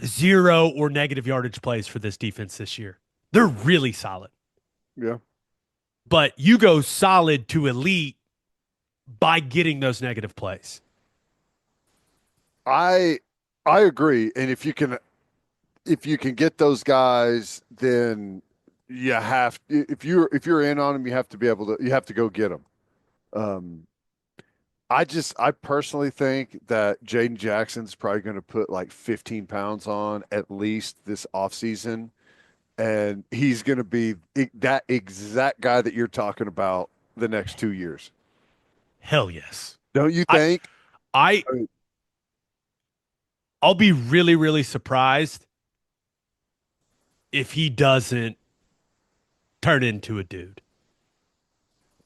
zero or negative yardage plays for this defense this year. They're really solid. Yeah. But you go solid to elite by getting those negative plays. I agree. And if you can get those guys, then you have if you're in on them, you have to be able to you have to go get them. I personally think that Jaden Jackson's probably going to put like 15 pounds on at least this offseason. And he's going to be that exact guy that you're talking about the next 2 years. Hell yes. Don't you I, think? I I mean, I'll be really, really surprised if he doesn't turn into a dude.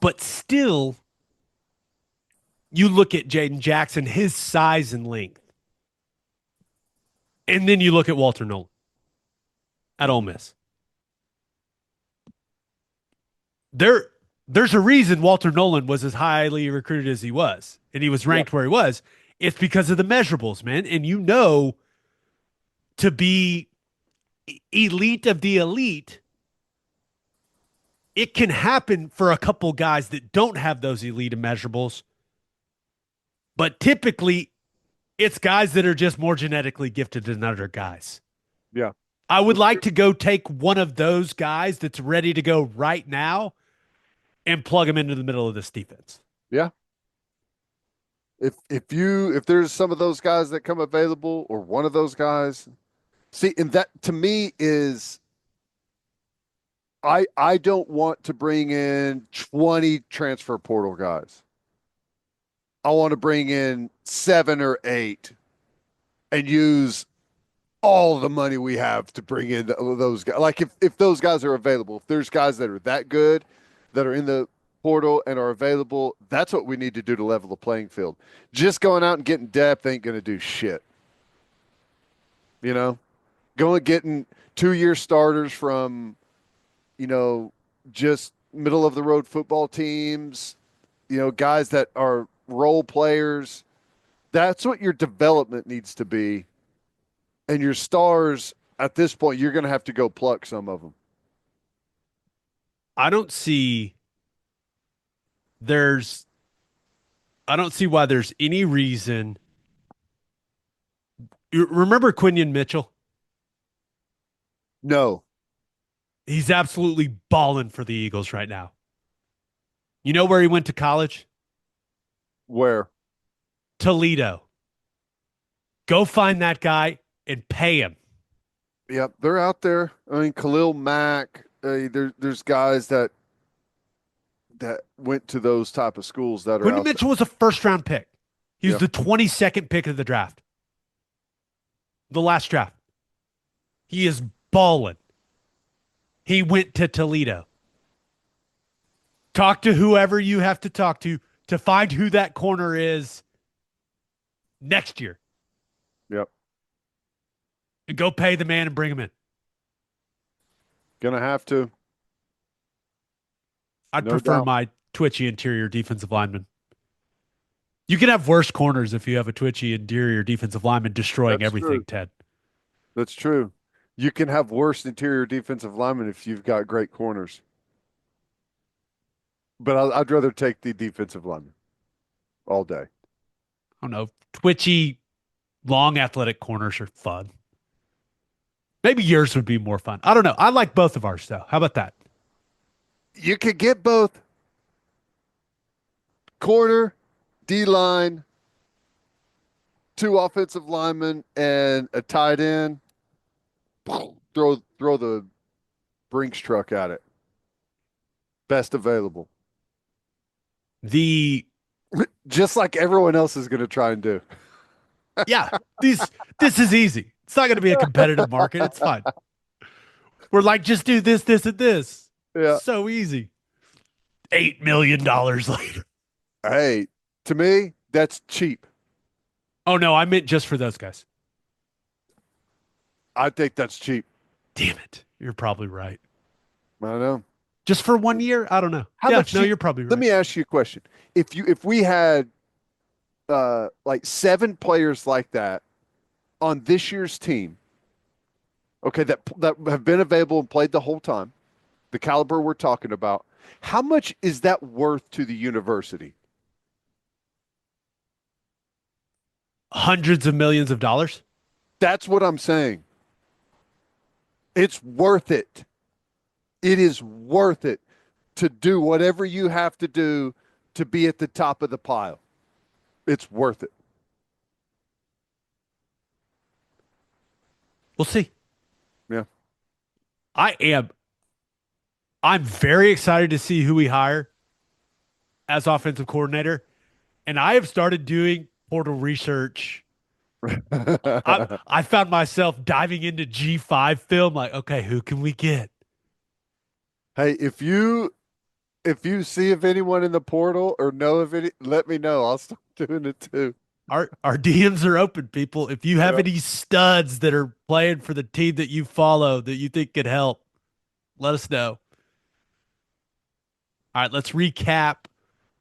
But still, you look at Jaden Jackson, his size and length, and then you look at Walter Nolan at Ole Miss. There's a reason Walter Nolan was as highly recruited as he was, and he was yeah, ranked where he was. It's because of the measurables, man. And you know, to be elite of the elite, it can happen for a couple guys that don't have those elite measurables. But typically, it's guys that are just more genetically gifted than other guys. yeah, I would like to go take one of those guys that's ready to go right now and plug him into the middle of this defense. yeah. If there's some of those guys that come available or one of those guys, see, and that to me is I don't want to bring in 20 transfer portal guys. I want to bring in 7 or 8 and use all the money we have to bring in those guys. Like if those guys are available, if there's guys that are that good that are in the portal and are available, that's what we need to do to level the playing field. Just going out and getting depth ain't going to do shit. You know, going getting 2 year starters from, just middle of the road football teams, guys that are role players. That's what your development needs to be. And your stars at this point, you're going to have to go pluck some of them. I don't see there's I don't see why there's any reason. You remember Quinion Mitchell? No. He's absolutely balling for the Eagles right now. You know where he went to college? Where? Toledo. Go find that guy and pay him. Yep, they're out there. I mean, Khalil Mack. There's guys that went to those type of schools that are Quinton out Mitchell was a first round pick. He was there. the 22nd pick of the draft. The last draft. He is balling. He went to Toledo. Talk to whoever you have to talk to find who that corner is next year. Yep. And go pay the man and bring him in. Gonna have to. I'd No prefer doubt. my twitchy interior defensive lineman. You can have worse corners if you have a twitchy interior defensive lineman destroying That's everything, true. Ted. That's true. You can have worse interior defensive linemen if you've got great corners. But I'd rather take the defensive lineman all day. I don't know. Twitchy, long athletic corners are fun. Maybe yours would be more fun. I don't know. I like both of ours, though. How about that? You could get both corner, D line, two offensive linemen and a tight end. Throw the Brinks truck at it. Best available. The Just like everyone else is going to try and do. Yeah, this is easy. It's not going to be a competitive market. It's fine. We're like, just do this, this, and this. Yeah. So easy. $8 million later. Hey, to me, that's cheap. Oh no, I meant just for those guys. I think that's cheap. Damn it. You're probably right. I don't know. Just for 1 year? I don't know. How Yeah, much no, do you- you're probably Let right. me ask you a question. If we had like seven players like that on this year's team, okay, that have been available and played the whole time, the caliber we're talking about, how much is that worth to the university? Hundreds of millions of dollars. That's what I'm saying. It's worth it. It is worth it to do whatever you have to do to be at the top of the pile. It's worth it. We'll see. Yeah. I am. I'm very excited to see who we hire as offensive coordinator. And I have started doing portal research. I found myself diving into G5 film, like, okay, who can we get? Hey, if you see of anyone in the portal or know of any, let me know. I'll start doing it too. Our DMs are open, people. If you have Yeah. any studs that are playing for the team that you follow that you think could help, let us know. All right, let's recap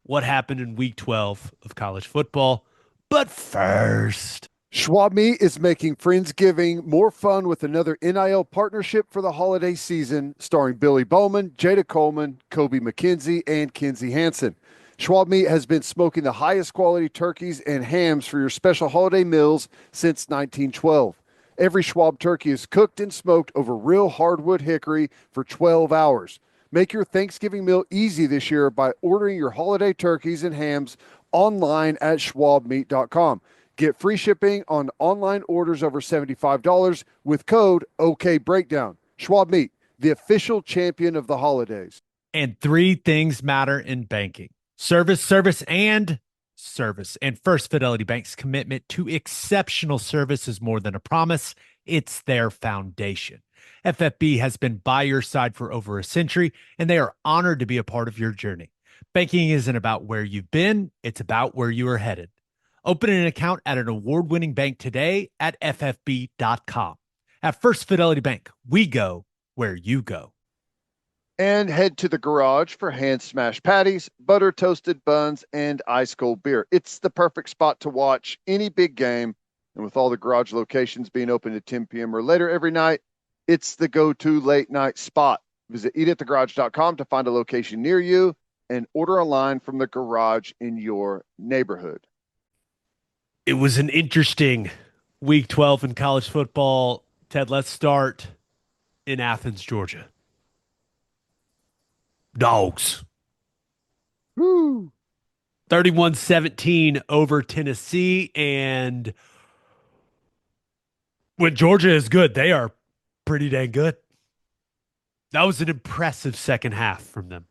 what happened in week 12 of college football. But first, Schwab Meat is making Friendsgiving more fun with another NIL partnership for the holiday season, starring Billy Bowman, Jada Coleman, Kobe McKenzie, and Kinsey Hansen. Schwab Meat has been smoking the highest quality turkeys and hams for your special holiday meals since 1912. Every Schwab turkey is cooked and smoked over real hardwood hickory for 12 hours. Make your Thanksgiving meal easy this year by ordering your holiday turkeys and hams online at schwabmeat.com. Get free shipping on online orders over $75 with code OKBreakdown. Schwab Meat, the official champion of the holidays. and three things matter in banking: service, service, and service. And First Fidelity Bank's commitment to exceptional service is more than a promise, it's their foundation. FFB has been by your side for over a century, and they are honored to be a part of your journey. Banking isn't about where you've been, it's about where you are headed. Open an account at an award-winning bank today at ffb.com. At First Fidelity Bank, we go where you go. And head to the garage for hand smashed patties, butter toasted buns, and ice cold beer. It's the perfect spot to watch any big game. And with all the garage locations being open at 10 p.m. or later every night, it's the go-to late night spot. Visit eatatthegarage.com to find a location near you and order online from the garage in your neighborhood. It was an interesting week 12 in college football. Ted, let's start in Athens, Georgia. Dogs. Woo! 31-17 over Tennessee. And when Georgia is good, they are pretty dang good. That was an impressive second half from them.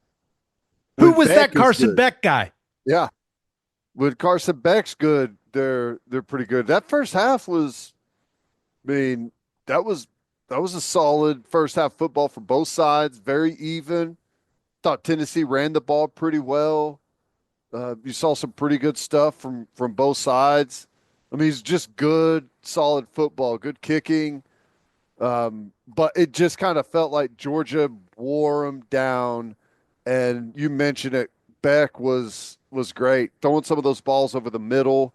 Who When was Beck that is Carson good. Beck guy? Yeah. When Carson Beck's good, they're pretty good. That first half was, I mean, that was a solid first half football for both sides, very even. Thought Tennessee ran the ball pretty well. You saw some pretty good stuff from both sides. I mean, it's just good, solid football, good kicking. But it just kind of felt like Georgia wore them down. And you mentioned it, Beck was great, throwing some of those balls over the middle.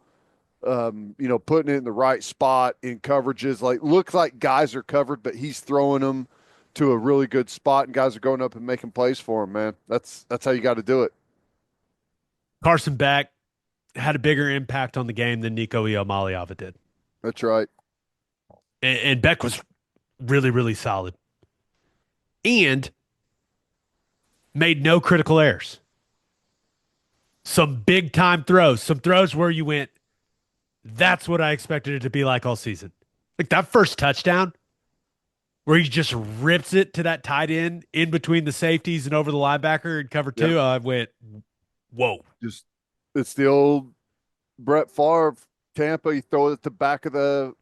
Putting it in the right spot in coverages. Like looks like guys are covered, but he's throwing them to a really good spot, and guys are going up and making plays for him. Man, that's how you got to do it. Carson Beck had a bigger impact on the game than Nico Iamaleava did. That's right. And Beck was really, really solid and made no critical errors. Some big time throws, some throws where you went, That's what I expected it to be like all season. Like that first touchdown where he just rips it to that tight end in between the safeties and over the linebacker in cover Yep. two. I went, whoa. Just it's the old Brett Favre Tampa. You throw it at the back of the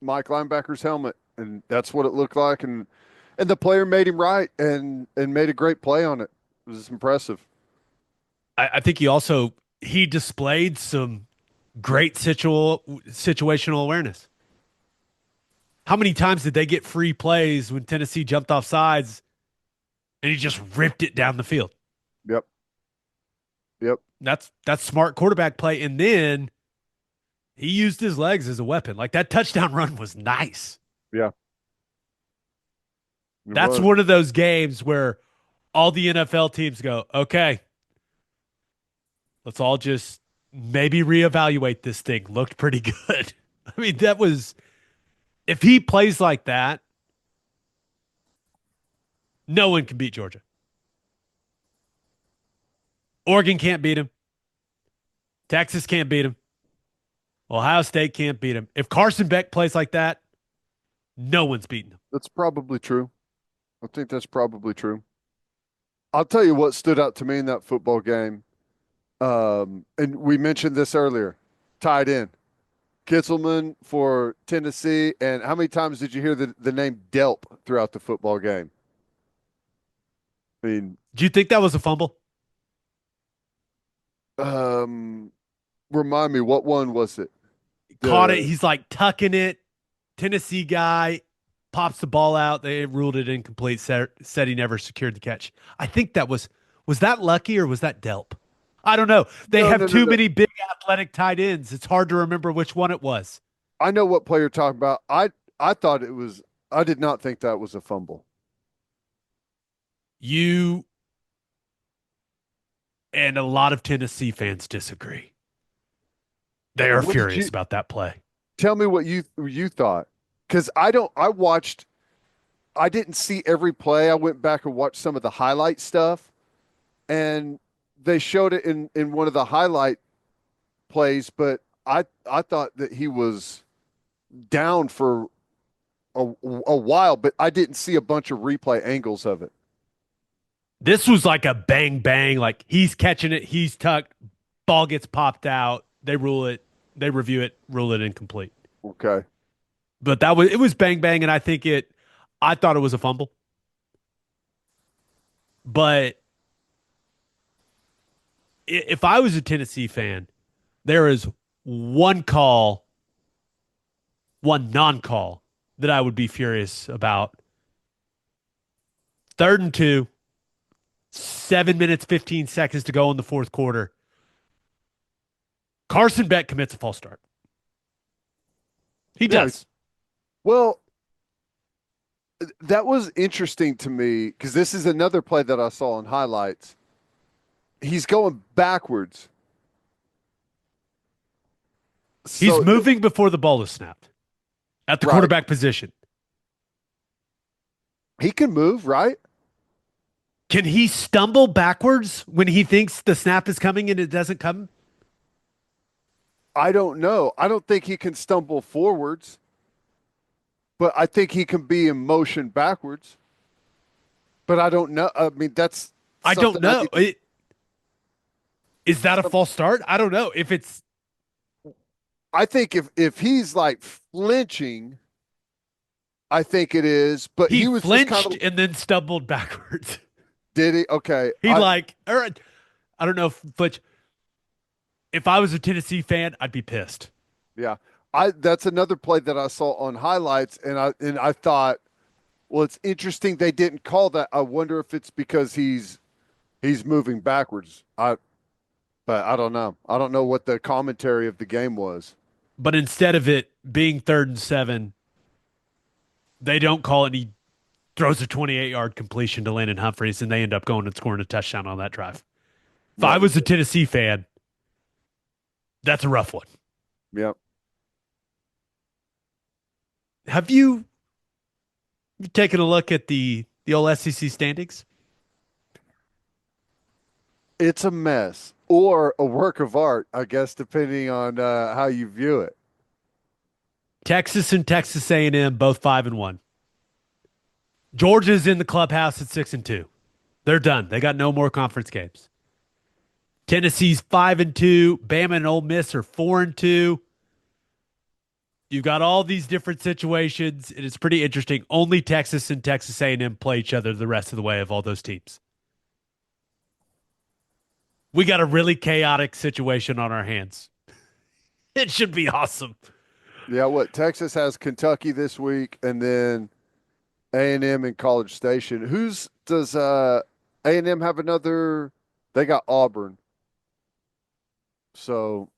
Mike linebacker's helmet, and that's what it looked like. And the player made him right and made a great play on it. It was impressive. I think he displayed some great situational awareness. How many times did they get free plays when Tennessee jumped off sides and he just ripped it down the field? Yep. Yep. That's smart quarterback play. And then he used his legs as a weapon. Like that touchdown run was nice. Yeah. It That's was. one of those games where all the NFL teams go, okay, let's all just maybe reevaluate this thing. Looked pretty good. I mean, that was, if he plays like that, no one can beat Georgia. Oregon can't beat him. Texas can't beat him. Ohio State can't beat him. If Carson Beck plays like that, no one's beating him. That's probably true. I think that's probably true. I'll tell you what stood out to me in that football game. And we mentioned this earlier. Tied in. Kitzelman for Tennessee. And how many times did you hear the name Delp throughout the football game? I mean, Do you think that was a fumble? um, remind me, what one was it? Caught it. The He's like tucking it. Tennessee guy pops the ball out. They ruled it incomplete. Said he never secured the catch. I think was that Lucky or was that Delp? I don't know. They no, have no, no, too no. many big athletic tight ends. It's hard to remember which one it was. I know what play you're talking about. I thought it was. I did not think that was a fumble. You and a lot of Tennessee fans disagree. They are What did furious you about that play. tell me? What you thought? Because I don't. I watched. I didn't see every play. I went back and watched some of the highlight stuff, and they showed it in one of the highlight plays. But I thought that he was down for a while, but I didn't see a bunch of replay angles of it. This was like a bang bang. Like he's catching it, he's tucked, ball gets popped out. They rule it, they review it, rule it incomplete. Okay. But it was bang bang, and I thought it was a fumble. But if I was a Tennessee fan, there is one call, one non-call that I would be furious about. 3rd and 2, 7 minutes, 15 seconds to go in the fourth quarter. Carson Beck commits a false start. He Yeah. does. Well, that was interesting to me because this is another play that I saw in highlights. He's going backwards. He's So, moving before the ball is snapped at the right. quarterback position. He can move, right? Can he stumble backwards when he thinks the snap is coming and it doesn't come? I don't know. I don't think he can stumble forwards, but I think he can be in motion backwards. But I don't know. I mean, that's I don't something I know. need to. Is that a false start? I don't know. If it's I think if he's like flinching, I think it is. But he he was just kind flinched of. and then stumbled backwards. Did he? Okay. He like, or I don't know if flinch. If I was a Tennessee fan, I'd be pissed. Yeah. That's another play that I saw on highlights, and I thought, well, it's interesting they didn't call that. I wonder if it's because he's moving backwards. But I don't know. I don't know what the commentary of the game was. But instead of it being 3rd and 7, they don't call it. And he throws a 28-yard completion to Landon Humphreys, and they end up going and scoring a touchdown on that drive. If I Right. was a Tennessee fan, that's a rough one. Yep. Have you taken a look at the old SEC standings? It's a mess or a work of art, I guess, depending on how you view it. Texas and Texas A&M both 5-1. Georgia's in the clubhouse at 6-2. They're done. They got no more conference games. Tennessee's 5-2. Bama and Ole Miss are 4-2. You've got all these different situations, and it's pretty interesting. Only Texas and Texas A&M play each other the rest of the way of all those teams. We got a really chaotic situation on our hands. It should be awesome. Yeah, what Texas has Kentucky this week, and then A&M in College Station. Who's does A&M have another? They got Auburn, so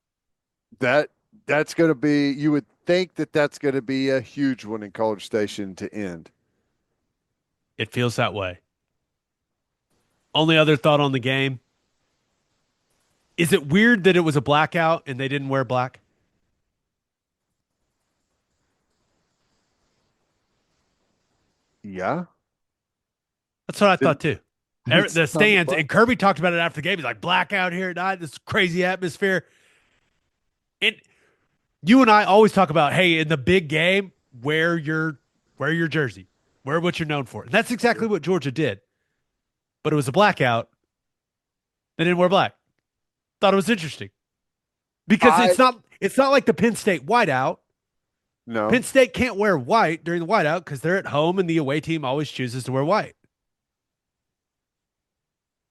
that that's going to be. You would think that that's going to be a huge one in College Station to end. It feels that way. Only other thought on the game. Is it weird that it was a blackout and they didn't wear black? Yeah, That's what I thought didn't, too. didn't The sound stands, like- and Kirby talked about it after the game. He's like, blackout here tonight, this crazy atmosphere. And you and I always talk about, hey, in the big game, wear your jersey, wear what you're known for. And that's exactly what Georgia did. But it was a blackout. They didn't wear black. Thought it was interesting because I it's not like the Penn State whiteout. no. Penn State can't wear white during the whiteout because they're at home and the away team always chooses to wear white.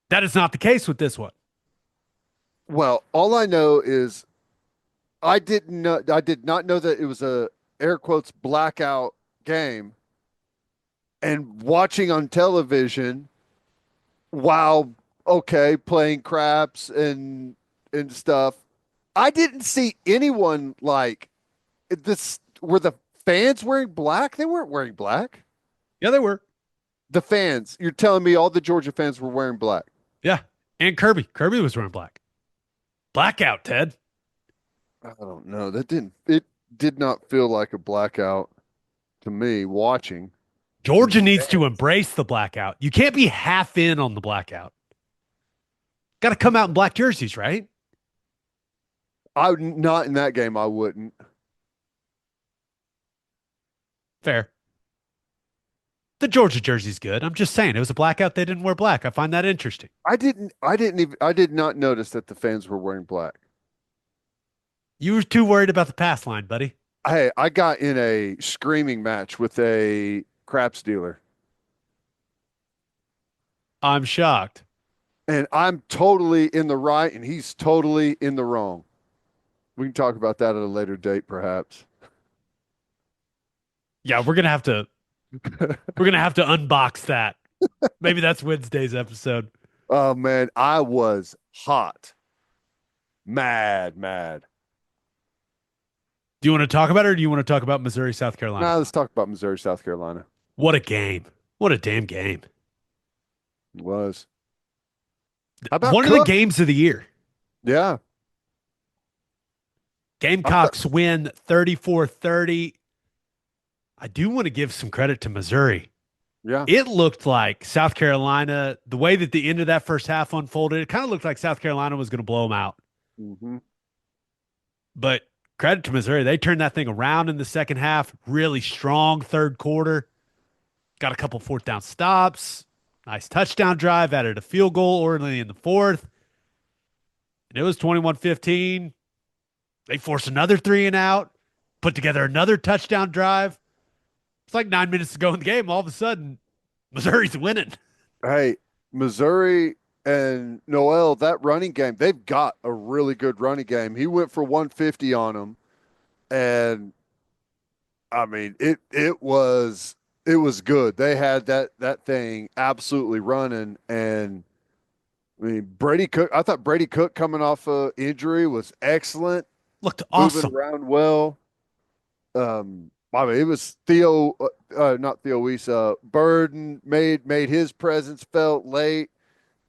That is not the case with this one. Well, all I know is I didn't know. I did not know that it was a air quotes blackout game. And watching on television while okay playing craps and stuff, I didn't see anyone like this. Were the fans wearing black? They weren't wearing black. Yeah, they were. The fans. You're telling me all the Georgia fans were wearing black? Yeah. And Kirby. Kirby was wearing black. Blackout, Ted. I don't know. That didn't. It did not feel like a blackout to me watching. And the Georgia needs to fans. embrace the blackout. You can't be half in on the blackout. Got to come out in black jerseys, right? I would not in that game. I wouldn't. Fair. The Georgia jersey's good. I'm just saying it was a blackout. They didn't wear black. I find that interesting. I didn't. I didn't even. I did not notice that the fans were wearing black. You were too worried about the pass line, buddy. Hey, I got in a screaming match with a craps dealer, I'm shocked. and I'm totally in the right, and he's totally in the wrong. We can talk about that at a later date, perhaps. Yeah, we're gonna have to unbox that. Maybe that's Wednesday's episode. Oh man, I was hot, mad. Do you want to talk about it or do you want to talk about Missouri, South Carolina? Now let's talk about Missouri, South Carolina. What a game. What a damn game. It was. How about One of the Cook? games of the year. Yeah, Gamecocks win 34-30. I do want to give some credit to Missouri. yeah. It looked like South Carolina, the way that the end of that first half unfolded, it kind of looked like South Carolina was going to blow them out. hmm But credit to Missouri. They turned that thing around in the second half. Really strong third quarter. Got a couple fourth down stops. Nice touchdown drive. Added a field goal early in the fourth. And it was 21-15. They forced another 3 and out. Put together another touchdown drive. It's like 9 minutes to go in the game. All of a sudden, Missouri's winning. Hey, Missouri and Noel, that running game, they've got a really good running game. He went for 150 on them, and I mean it was good. They had that thing absolutely running, and I mean Brady Cook. I thought Brady Cook coming off a injury was excellent, Looked moving awesome. around well. I mean, it was Theo, not Theo Weiss. Burden made his presence felt late.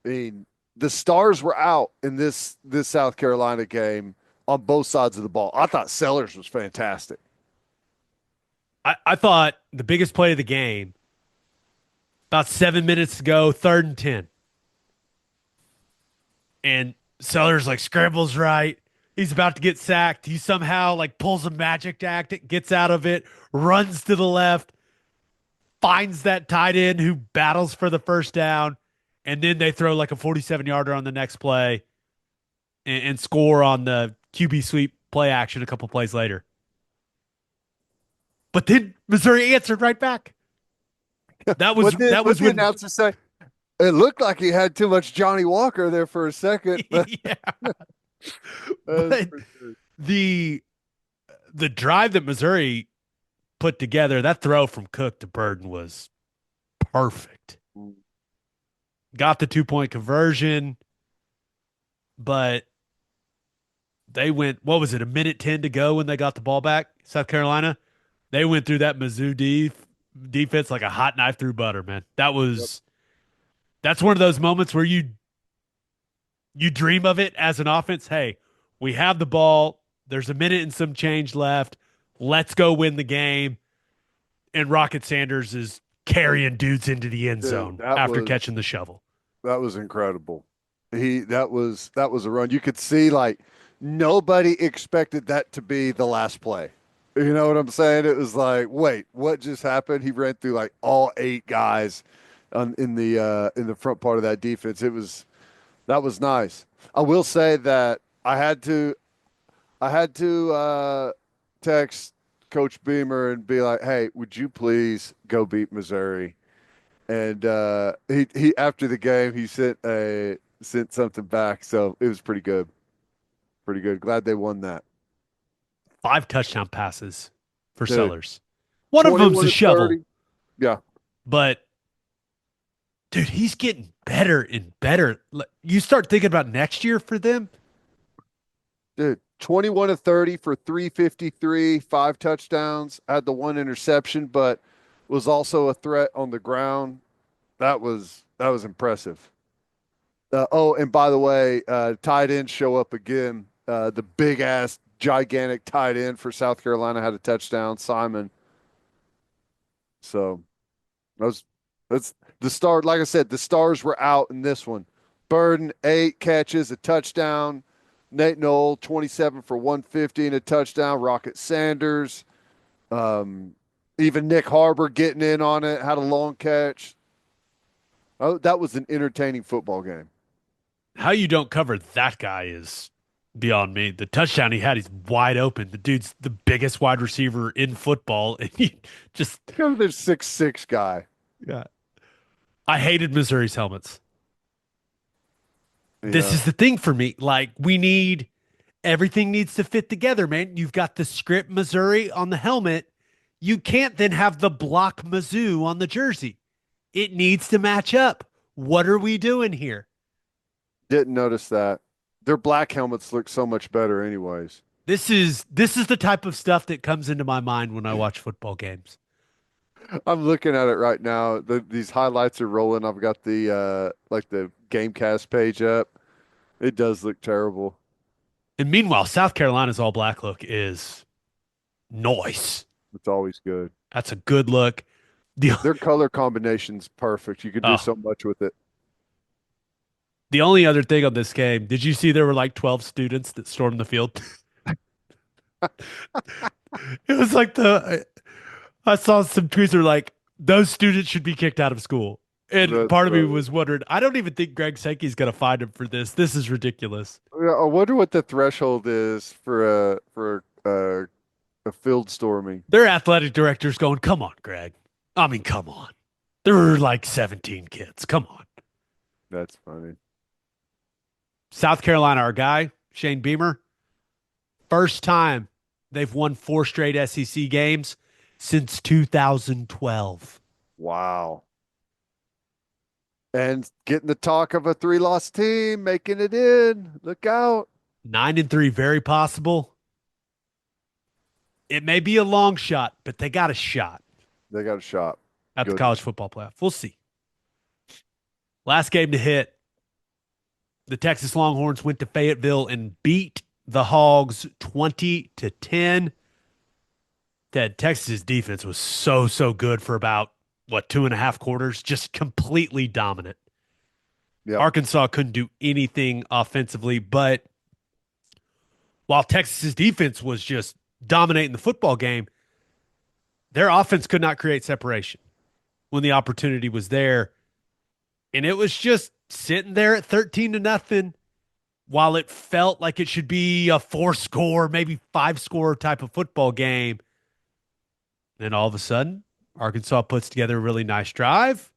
I mean, the stars were out in this South Carolina game on both sides of the ball. I thought Sellers was fantastic. I thought the biggest play of the game, about 7 minutes to go, 3rd and 10. and Sellers like scrambles right. He's about to get sacked. He somehow like pulls a magic tactic, gets out of it, runs to the left, finds that tight end who battles for the first down, and then they throw like a 47-yarder on the next play and score on the QB sweep play action a couple plays later. But then Missouri answered right back. That was that What was the when announcer say? It looked like he had too much Johnny Walker there for a second, but yeah. that's But for sure. the drive that Missouri put together, that throw from Cook to Burden was perfect. Got the 2-point conversion, but they went, what was it, a minute 10 to go when they got the ball back, South Carolina? They went through that Mizzou defense like a hot knife through butter, man. Yep. That's one of those moments where you dream of it as an offense. Hey, we have the ball. There's a minute and some change left. Let's go win the game. And Rocket Sanders is carrying dudes into the end Dude, zone after catching the shovel. that was incredible. That was a run. You could see like nobody expected that to be the last play. You know what I'm saying? It was like, wait, what just happened? He ran through like all eight guys in the front part of that defense. That was nice. I will say that I had to text Coach Beamer and be like, "Hey, would you please go beat Missouri?" And he after the game he sent something back, so it was pretty good, pretty good. Glad they won that, 5 touchdown passes for dude. Sellers. One of them's 21 a to shovel, 30. Yeah, but dude, he's getting better and better. You start thinking about next year for them. dude. 21 to 30 for 353, 5 touchdowns. Had the one interception, but was also a threat on the ground. That was impressive. Oh, and by the way, tight ends show up again. The big ass, gigantic tight end for South Carolina had a touchdown, Simon. So that was that's the start. Like I said, the stars were out in this one. Burden 8 catches, a touchdown. Nate Knoll 27 for 150 and a touchdown. Rocket Sanders, um, even Nick Harbor getting in on it, had a long catch. Oh, that was an entertaining football game. How you don't cover that guy is beyond me. The touchdown he had, he's wide open. The dude's the biggest wide receiver in football, and he just Go to their 6'6" guy. yeah. I hated Missouri's helmets. This Yeah. is the thing for me. Like we need everything needs to fit together, man. You've got the script Missouri on the helmet. You can't then have the block Mizzou on the jersey. It needs to match up. What are we doing here? Didn't notice that. Their black helmets look so much better, anyways. This is the type of stuff that comes into my mind when I watch football games. I'm looking at it right now. These highlights are rolling. I've got the like the Gamecast page up. It does look terrible. And meanwhile, South Carolina's all black look is nice. It's always good. That's a good look. The Their color combination's perfect. You can do oh, so much with it. the only other thing on this game, did you see there were like 12 students that stormed the field? It was like I saw some tweets that were like, those students should be kicked out of school. And That's part of me funny. was wondering, I don't even think Greg Sankey's going to find him for this. This is ridiculous. Yeah, I wonder what the threshold is a field storming. Their athletic director's going, come on, Greg. I mean, come on. There were like 17 kids. Come on. That's funny. South Carolina, our guy, Shane Beamer, first time they've won 4 straight SEC games since 2012. Wow. And getting the talk of a 3-loss team, making it in. Look out. 9-3, very possible. It may be a long shot, but they got a shot They got a shot. at the Good college one. football playoff. We'll see. Last game to hit. The Texas Longhorns went to Fayetteville and beat the Hogs 20-10. That Texas defense was so good for about what 2.5 quarters, just completely dominant. Yep. Arkansas couldn't do anything offensively, but while Texas's defense was just dominating the football game, their offense could not create separation when the opportunity was there. And it was just sitting there at 13 to nothing while it felt like it should be a four score, maybe five score type of football game. Then all of a sudden, Arkansas puts together a really nice drive.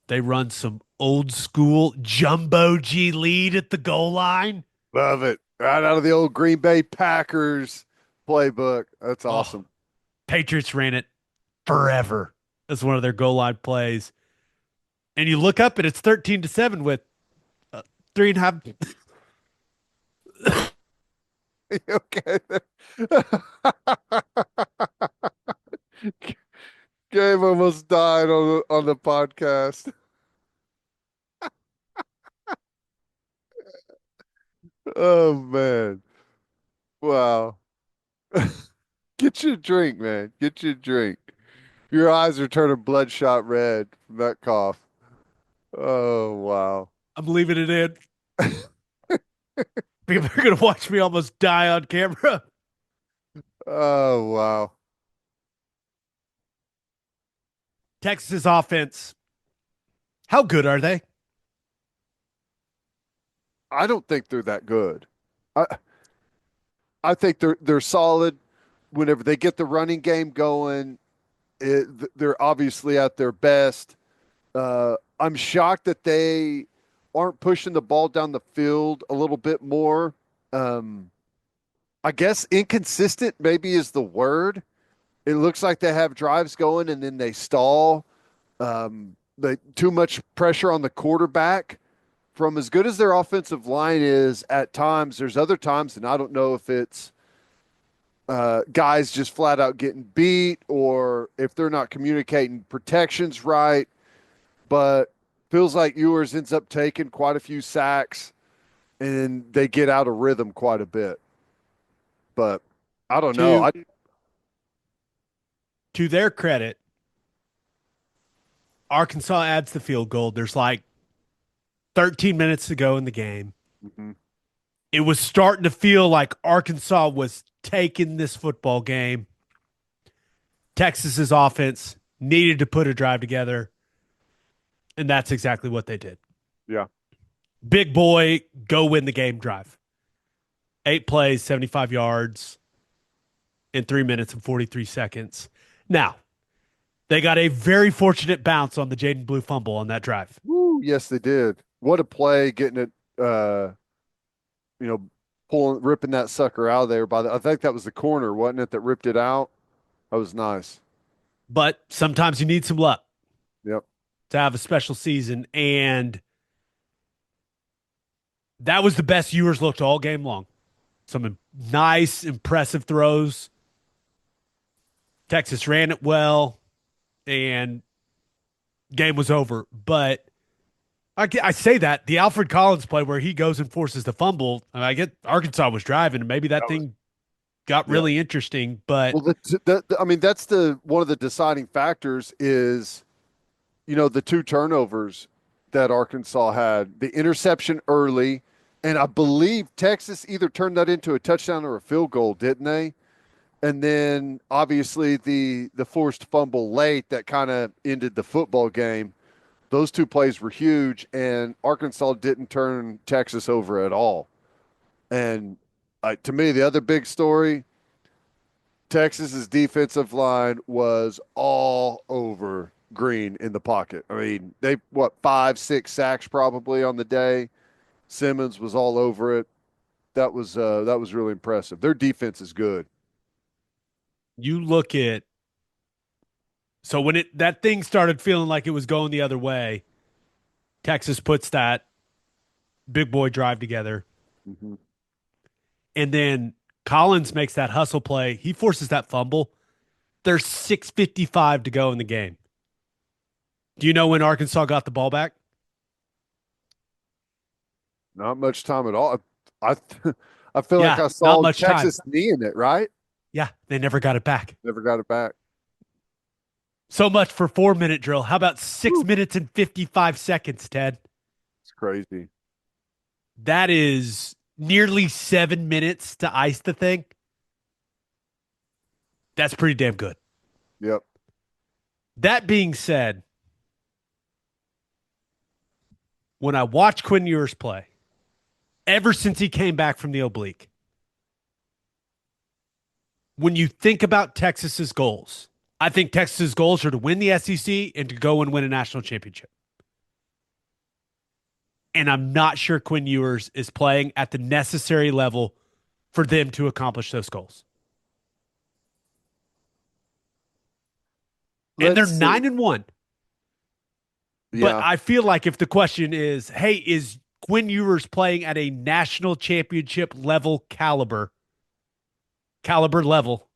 They run some old school jumbo G lead at the goal line. Love it. Right out of the old Green Bay Packers playbook. That's Oh, awesome. Patriots ran it forever as one of their goal line plays. And you look up and it's 13 to 7 with three and a half. Okay. Gabe almost died on the podcast. Oh man. Wow. Get your drink, man. Get your drink. Your eyes are turning bloodshot red from that cough. Oh wow. I'm leaving it in. People are going to watch me almost die on camera. Oh wow. Texas offense. How good are they? I don't think they're that good. I I think they're solid whenever they get the running game going. They're obviously at their best. I'm shocked that they aren't pushing the ball down the field a little bit more. Um, I guess inconsistent maybe is the word. It looks like they have drives going and then they stall. Too much pressure on the quarterback. From as good as their offensive line is at times, there's other times, and I don't know if it's guys just flat out getting beat or if they're not communicating protections right. But feels like Ewers ends up taking quite a few sacks and they get out of rhythm quite a bit. But I don't know. To to their credit, Arkansas adds the field goal. There's like 13 minutes to go in the game. Mhm. It was starting to feel like Arkansas was taking this football game. Texas's offense needed to put a drive together, and that's exactly what they did. Yeah. Big boy, go win the game drive. 8 plays, 75 yards in 3 minutes and 43 seconds. Now, they got a very fortunate bounce on the Jaden Blue fumble on that drive. Woo, yes, they did. What a play getting it, you know, ripping that sucker out of there I think that was the corner, wasn't it, that ripped it out? That was nice. But sometimes you need some luck Yep. to have a special season. And that was the best Ewers looked all game long. Some nice, impressive throws. Texas ran it well, and game was over. But I say that the Alfred Collins play where he goes and forces the fumble. I get Arkansas was driving, and maybe that That was, thing got yeah. really interesting. But Well, I mean, that's one of the deciding factors is, the two turnovers that Arkansas had, the interception early, and I believe Texas either turned that into a touchdown or a field goal, didn't they? And then obviously the forced fumble late that kind of ended the football game. Those two plays were huge, and Arkansas didn't turn Texas over at all. And to me, the other big story, Texas's defensive line was all over Green in the pocket. I mean, they what 5, 6 sacks probably on the day. Simmons was all over it. That was really impressive. Their defense is good. you look at so when it that thing started feeling like it was going the other way, Texas puts that big boy drive together. Mm-hmm. And then Collins makes that hustle play. He forces that fumble. There's 6:55 to go in the game. Do you know when Arkansas got the ball back? Not much time at all. I I feel like Yeah, I not saw much time. Texas kneeing it, right? Yeah, they never got it back. Never got it back. So much for 4 minute drill. How about six Woo. minutes and 55 seconds, Ted? It's crazy. That is nearly 7 minutes to ice the thing. That's pretty damn good. Yep. That being said, when I watch Quinn Ewers play, ever since he came back from the oblique, when you think about Texas's goals, I think Texas's goals are to win the SEC and to go and win a national championship. And I'm not sure Quinn Ewers is playing at the necessary level for them to accomplish those goals. And they're Let's see. 9-1. But Yeah. I feel like if the question is, hey, is Quinn Ewers playing at a national championship level level,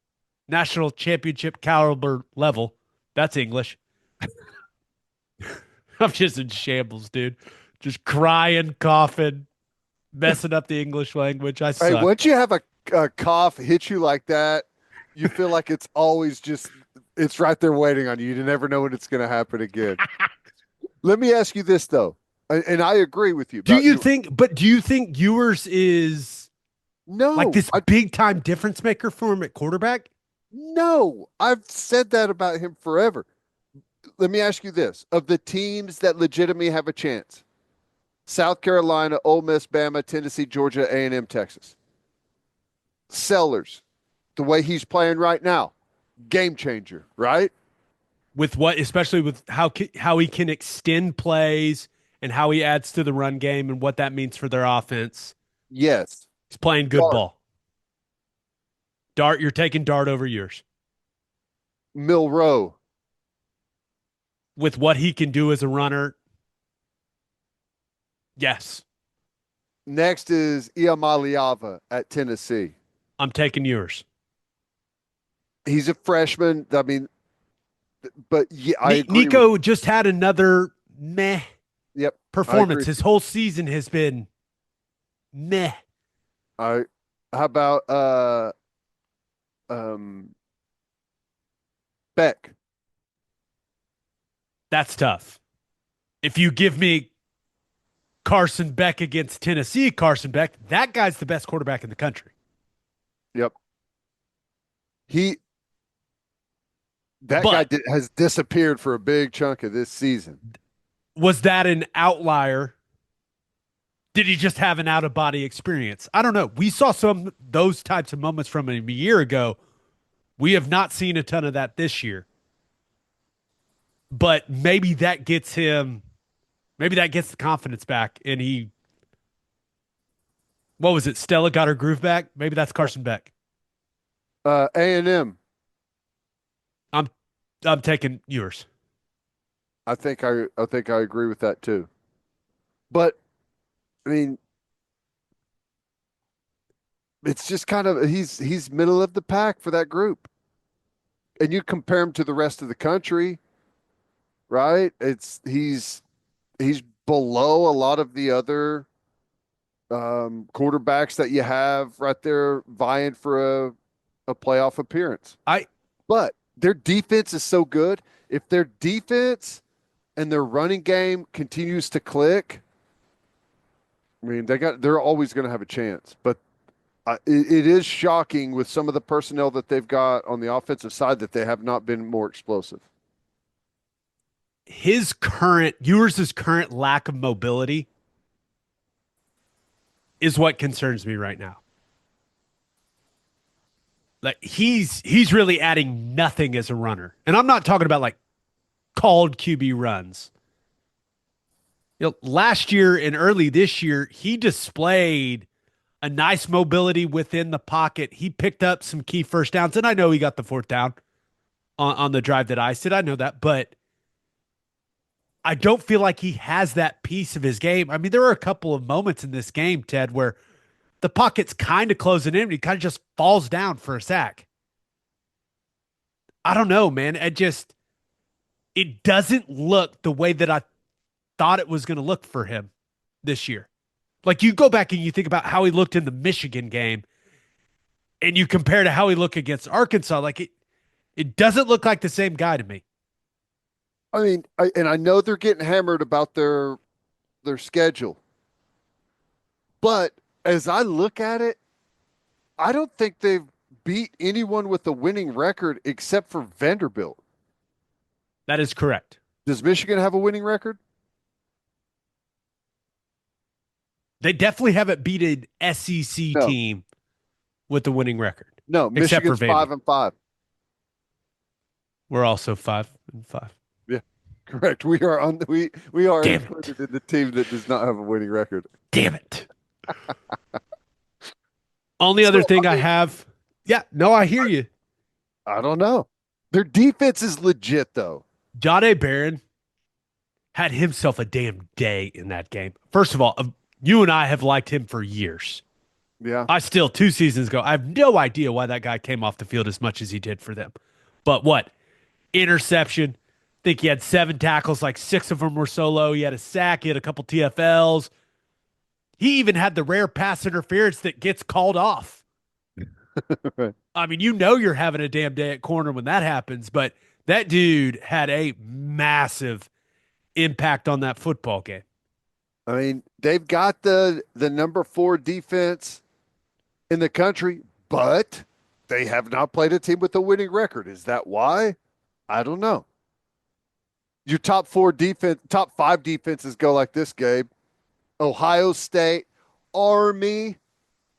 national championship caliber level? That's English. I'm just in shambles, dude. Just crying, coughing, messing up the English language. I Hey, suck. once you have a cough hit you like that, you feel like it's always just it's right there waiting on you. You never know when it's going to happen again. Let me ask you this though, and I agree with you Do about you you. think, but do you think Ewers is like No, this big time difference maker for him at quarterback? no, I've said that about him forever. Let me ask you this: of the teams that legitimately have a chance, South Carolina, Ole Miss, Bama, Tennessee, Georgia, A&M, Texas, Sellers, the way he's playing right now, game changer, right? With what, especially with how he can extend plays and how he adds to the run game and what that means for their offense. Yes. He's playing good Dart, ball. Dart, you're taking Dart over yours Milrow. with what he can do as a runner. Yes, Next is Iamaliava at Tennessee. I'm taking yours. He's a freshman. I mean, but yeah, I agree with. Nico just had another meh Yep, I performance. agree. His whole season has been meh. I. How about um Beck? That's tough. If you give me Carson Beck against Tennessee, Carson Beck, that guy's the best quarterback in the country. Yep. He that guy But has disappeared for a big chunk of this season. was that an outlier? Did he just have an out of body experience? I don't know. We saw some those types of moments from him a year ago. We have not seen a ton of that this year. But maybe that gets him, maybe that gets the confidence back. And he, what was it? Stella got her groove back. Maybe that's Carson Beck. A&M. I'm, I'm taking yours. I think I agree with that too. But I mean, it's just kind of he's middle of the pack for that group. And you compare him to the rest of the country, right? He's below a lot of the other quarterbacks that you have right there vying for a playoff appearance. I But their defense is so good. If their defense and their running game continues to click, I mean, they're always going to have a chance. But it is shocking with some of the personnel that they've got on the offensive side that they have not been more explosive. Ewers' current lack of mobility is what concerns me right now. Like he's really adding nothing as a runner. And I'm not talking about like called QB runs. Last year and early this year, he displayed a nice mobility within the pocket. He picked up some key first downs, and I know he got the fourth down on the drive that I said. I know that, but I don't feel like he has that piece of his game. I mean, there were a couple of moments in this game, Ted, where the pocket's kind of closing in and he kind of just falls down for a sack. I don't know, man. It doesn't look the way that I thought it was going to look for him this year. Like you go back and you think about how he looked in the Michigan game and you compare to how he looked against Arkansas, like it doesn't look like the same guy to me. I mean, I know they're getting hammered about their schedule, but as I look at it, I don't think they've beat anyone with a winning record except for Vanderbilt. That is correct. Does Michigan have a winning record? They definitely haven't beat an SEC No, team with a winning record, no. except for Michigan's Vandy. 5-5. We're also 5-5. Yeah, correct. We are Damn it. included in the team that does not have a winning record. Damn it. Only other So thing I I mean, have. Yeah, no, I hear you. I don't know. Their defense is legit though. Jahdae Barron had himself a damn day in that game. First of all, you and I have liked him for years. Yeah, I still, 2 seasons ago, I have no idea why that guy came off the field as much as he did for them. But what? Interception. I think he had 7 tackles, like 6 of them were solo. He had a sack, he had a couple TFLs. He even had the rare pass interference that gets called off. right. I mean, you're having a damn day at corner when that happens, but that dude had a massive impact on that football game. I mean, they've got the number 4 defense in the country, but they have not played a team with a winning record. Is that why? I don't know. Your top 5 defenses go like this, Gabe. Ohio State, Army,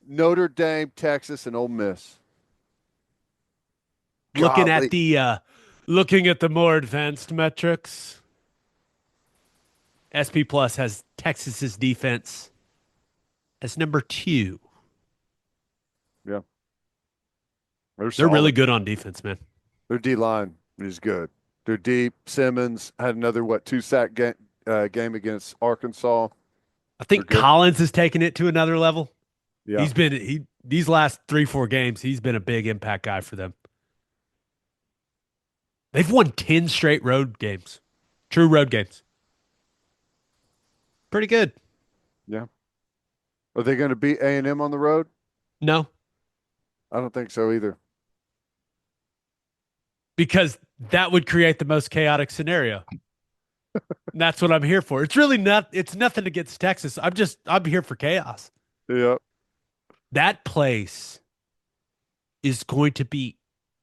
Notre Dame, Texas, and Ole Miss. Looking at Golly. the more advanced metrics, SP Plus has Texas's defense as number 2. Yeah. They're They're really solid. good on defense, man. Their D line is good. They're deep. Simmons had another, 2 sack game against Arkansas. I They're think good. Collins has taken it to another level. Yeah. These last 3-4 games, he's been a big impact guy for them. They've won 10 straight road games. True road games. Pretty good. Yeah. Are they going to beat A&M on the road? No, I don't think so either. because that would create the most chaotic scenario. That's what I'm here for. It's nothing against Texas. I'm here for chaos. Yeah. That place is going to be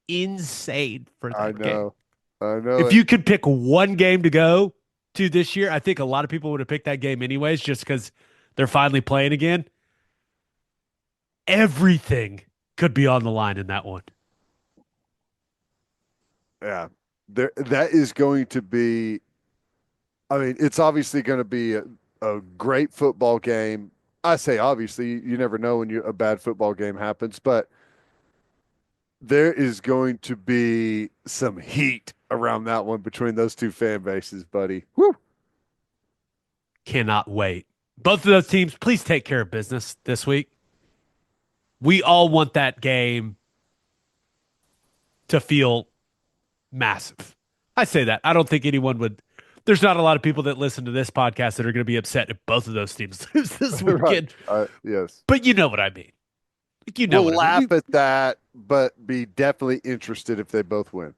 insane for I that game. know. I know If it. you could pick one game to go to this year, I think a lot of people would have picked that game anyways, just because they're finally playing again. Everything could be on the line in that one. Yeah. That is going to be, I mean, it's obviously going to be a great football game. I say obviously, you never know when a bad football game happens, but there is going to be some heat around that one between those two fan bases, buddy. Woo! Cannot wait. Both of those teams, please take care of business this week. We all want that game to feel massive. I say that. I don't think anyone would. There's not a lot of people that listen to this podcast that are going to be upset if both of those teams lose this Right. weekend. Yes. But you know what I mean. Like, you know We'll what I mean. laugh at that, but be definitely interested if they both win.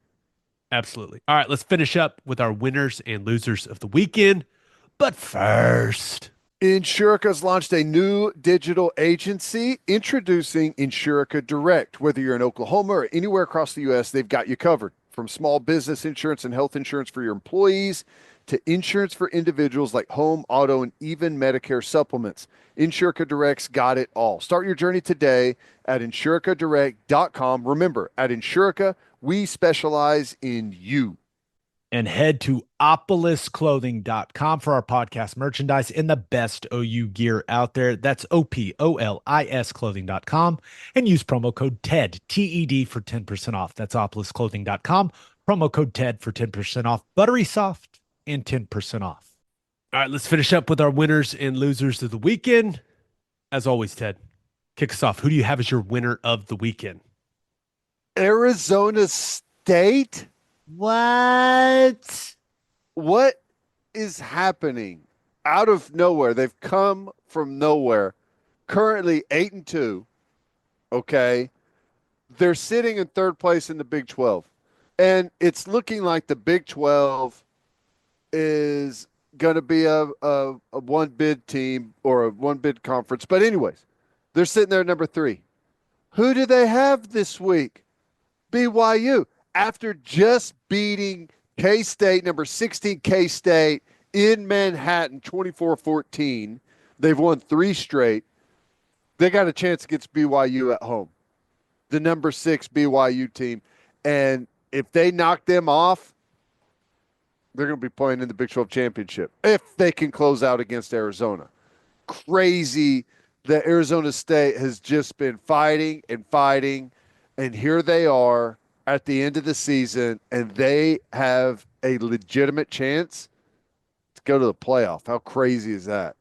Absolutely. All right, let's finish up with our winners and losers of the weekend. But first, Insurica's launched a new digital agency introducing Insurica Direct. Whether you're in Oklahoma or anywhere across the U.S., they've got you covered. From small business insurance and health insurance for your employees to insurance for individuals like home, auto, and even Medicare supplements. Insurica Direct's got it all. Start your journey today at insuricadirect.com. Remember, at Insurica, we specialize in you. And head to opolisclothing.com for our podcast merchandise and the best OU gear out there. That's OPOLIS clothing.com and use promo code TED, TED for 10% off. That's opolisclothing.com. Promo code TED for 10% off. Buttery soft and 10% off. all right, let's finish up with our winners and losers of the weekend. As always, Ted, kick us off. Who do you have as your winner of the weekend? Arizona State? What? What is happening out of nowhere? They've come from nowhere. Currently 8-2. Okay. They're sitting in third place in the Big 12. And it's looking like the Big 12 is going to be a one bid team or a one bid conference. But, anyways, they're sitting there at number 3. Who do they have this week? BYU. After just beating K State, number 16 K State in Manhattan, 24-14, they've won 3 straight. They got a chance against BYU at home, the number 6 BYU team. And if they knock them off, they're going to be playing in the Big 12 championship if they can close out against Arizona. Crazy that Arizona State has just been fighting and fighting, and here they are at the end of the season, and they have a legitimate chance to go to the playoff. How crazy is that?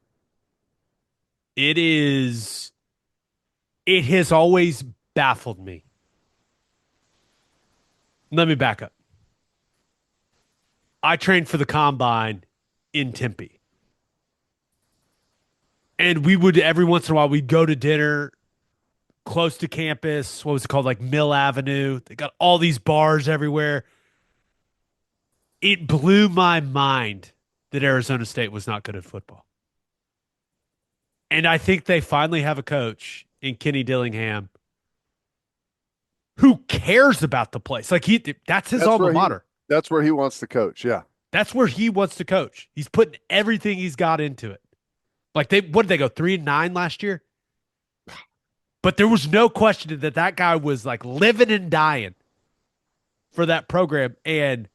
It has always baffled me. Let me back up. I trained for the combine in Tempe. And we would, every once in a while, we'd go to dinner close to campus. What was it called? Like Mill Avenue. They got all these bars everywhere. It blew my mind that Arizona State was not good at football. And I think they finally have a coach in Kenny Dillingham who cares about the place. Like that's his alma mater. That's where he wants to coach. Yeah. That's where he wants to coach. He's putting everything he's got into it. Like what did they go 3-9 last year? But there was no question that guy was like living and dying for that program. And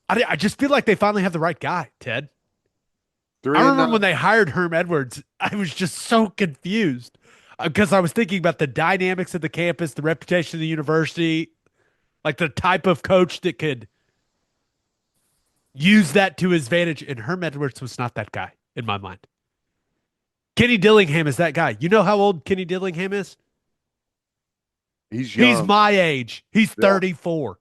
I just feel like they finally have the right guy, Ted. I remember when they hired Herm Edwards, I was just so confused because I was thinking about the dynamics of the campus, the reputation of the university, like the type of coach that could use that to his advantage. And Herm Edwards was not that guy in my mind. Kenny Dillingham is that guy. You know how old Kenny Dillingham is? He's young. He's my age. He's 34.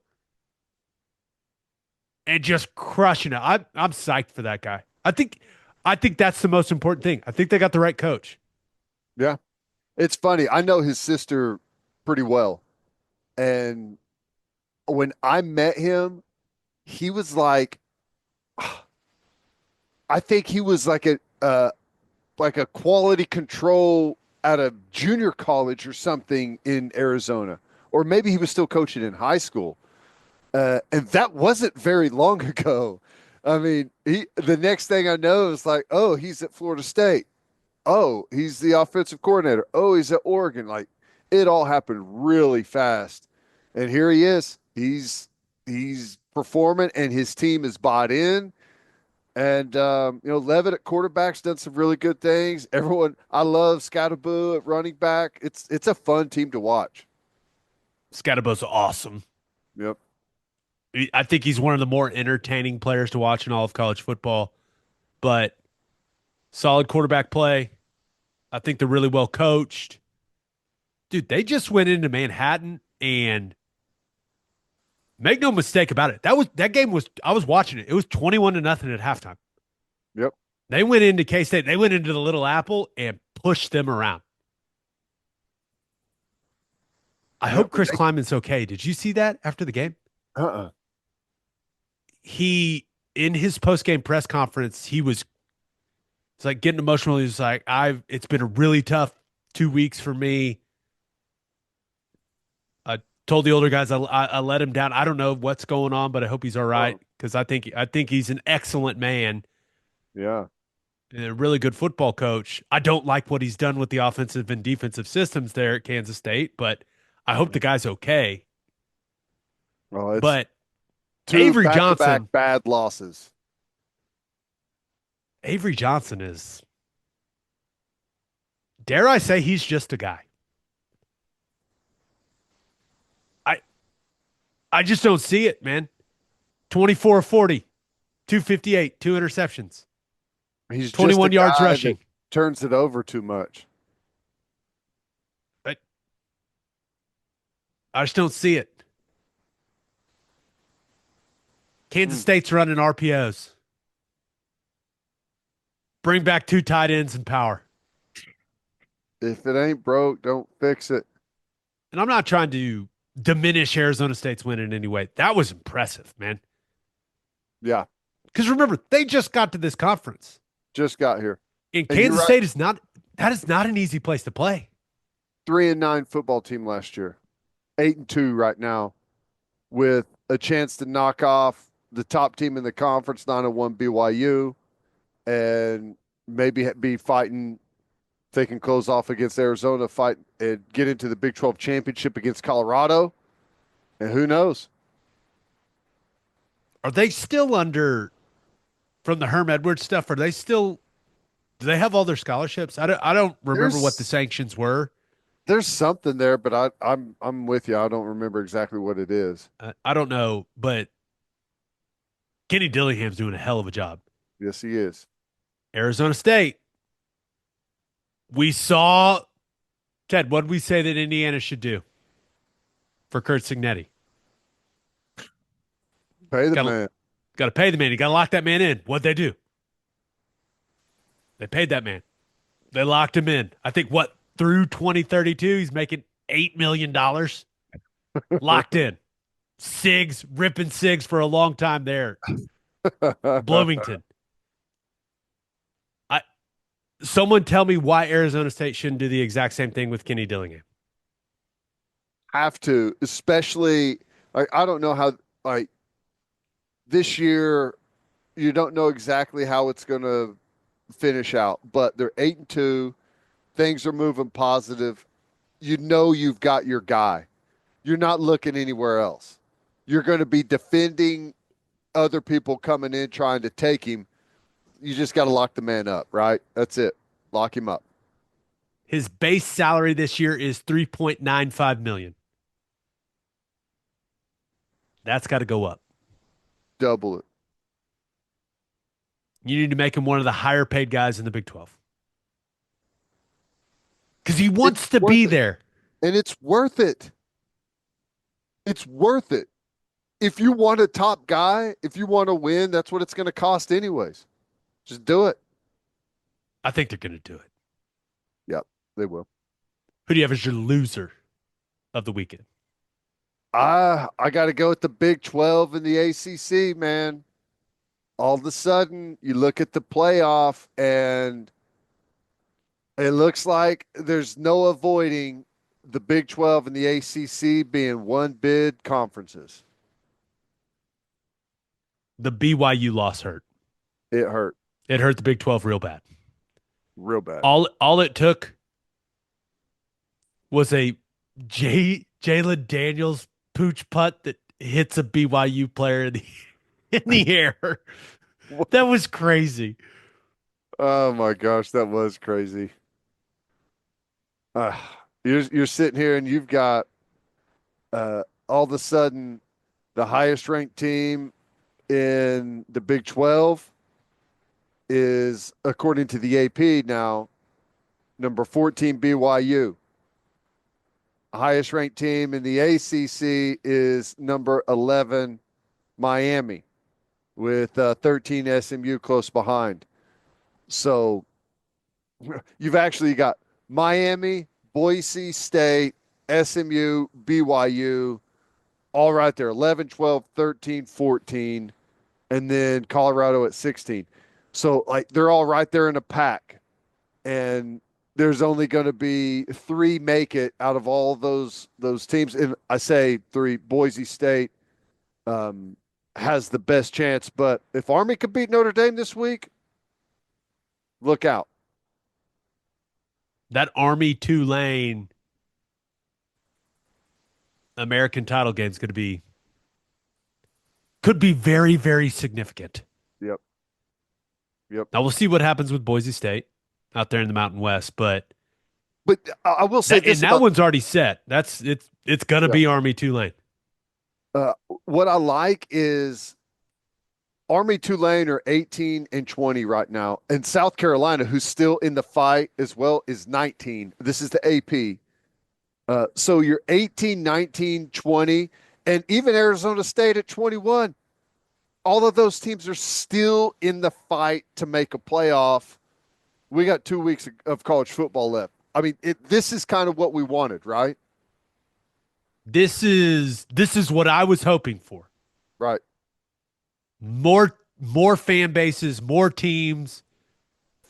And just crushing it. I'm psyched for that guy. I think that's the most important thing. I think they got the right coach. Yeah. It's funny. I know his sister pretty well. And when I met him, he was like, I think he was like a quality control at a junior college or something in Arizona. Or maybe he was still coaching in high school. And that wasn't very long ago. I mean, the next thing I know is like, oh, he's at Florida State. Oh, he's the offensive coordinator. Oh, he's at Oregon. Like, it all happened really fast. And here he is. He's performing, and his team is bought in. And Levitt at quarterback's done some really good things. I love Scatterboo at running back. It's a fun team to watch. Scatterboo's awesome. Yep. I think he's one of the more entertaining players to watch in all of college football. But solid quarterback play. I think they're really well coached. Dude, they just went into Manhattan, and make no mistake about it. That game was, I was watching it. It was 21-0 at halftime. Yep. They went into K-State. They went into the Little Apple and pushed them around. I hope Chris Kleinman's okay. Did you see that after the game? He, in his post-game press conference, it's like getting emotional. He was like, it's been a really tough 2 weeks for me. I told the older guys I let him down. I don't know what's going on, but I hope he's all right because I think he's an excellent man. Yeah. And a really good football coach. I don't like what he's done with the offensive and defensive systems there at Kansas State, but I hope the guy's okay. Well, but Avery Johnson, bad losses. Avery Johnson is, dare I say, he's just a guy. I just don't see it, man. 24-40, 258, 2 interceptions. He's 21 yards rushing. Turns it over too much. I just don't see it. Kansas State's running RPOs. Bring back 2 tight ends and power. If it ain't broke, don't fix it. And I'm not trying to diminish Arizona State's win in any way. That was impressive, man. Yeah. Because remember, they just got to this conference. Just got here. And Kansas State is not an easy place to play. 3-9 football team last year. 8-2 right now, with a chance to knock off the top team in the conference, 9-1 BYU, and maybe be fighting. They can close off against Arizona, fight and get into the Big 12 championship against Colorado, and who knows? Are they still under from the Herm Edwards stuff? Are they still? Do they have all their scholarships? I don't remember what the sanctions were. There's something there, but I'm with you. I don't remember exactly what it is. I don't know, but Kenny Dillingham's doing a hell of a job. Yes, he is. Arizona State. We saw, Ted, what did we say that Indiana should do for Kurt Signetti? Pay the man. Got to pay the man. You got to lock that man in. What'd they do? They paid that man. They locked him in. I think, through 2032, he's making $8 million. Locked in. Sigs, ripping Sigs for a long time there. Bloomington. Someone tell me why Arizona State shouldn't do the exact same thing with Kenny Dillingham. Have to, especially, I don't know how, this year, you don't know exactly how it's going to finish out, but they're 8-2. Things are moving positive. You know you've got your guy. You're not looking anywhere else. You're going to be defending other people coming in trying to take him. You just got to lock the man up, right? That's it. Lock him up. His base salary this year is $3.95 million. That's got to go up. Double it. You need to make him one of the higher paid guys in the Big 12. Because he wants to be there. And it's worth it. It's worth it. If you want a top guy, if you want to win, that's what it's going to cost anyways. Just do it. I think they're going to do it. Yep, they will. Who do you have as your loser of the weekend? I got to go with the Big 12 and the ACC, man. All of a sudden, you look at the playoff, and it looks like there's no avoiding the Big 12 and the ACC being one bid conferences. The BYU loss hurt. It hurt. It hurt the Big 12 real bad. Real bad. All it took was a Jalen Daniels pooch putt that hits a BYU player in the air. That was crazy. Oh my gosh, that was crazy. You're sitting here and you've got all of a sudden the highest ranked team in the Big 12 is, according to the AP now, number 14 BYU. Highest ranked team in the ACC is number 11 Miami, with 13 SMU close behind. So you've actually got Miami, Boise State, SMU, BYU, all right there, 11, 12, 13, 14, and then Colorado at 16. So, they're all right there in a pack. And there's only going to be 3 make it out of all those teams. And I say 3, Boise State has the best chance. But if Army could beat Notre Dame this week, look out. That Army Tulane American title game is could be very, very significant. Yep. Now we'll see what happens with Boise State out there in the Mountain West, but I will say that one's already set. It's gonna be Army Tulane. What I like is Army Tulane are 18 and 20 right now, and South Carolina, who's still in the fight as well, is 19. This is the AP. So you're 18, 19, 20, and even Arizona State at 21. All of those teams are still in the fight to make a playoff. We got 2 weeks of college football left. I mean, this is kind of what we wanted, right? This is what I was hoping for. Right. More more fan bases, more teams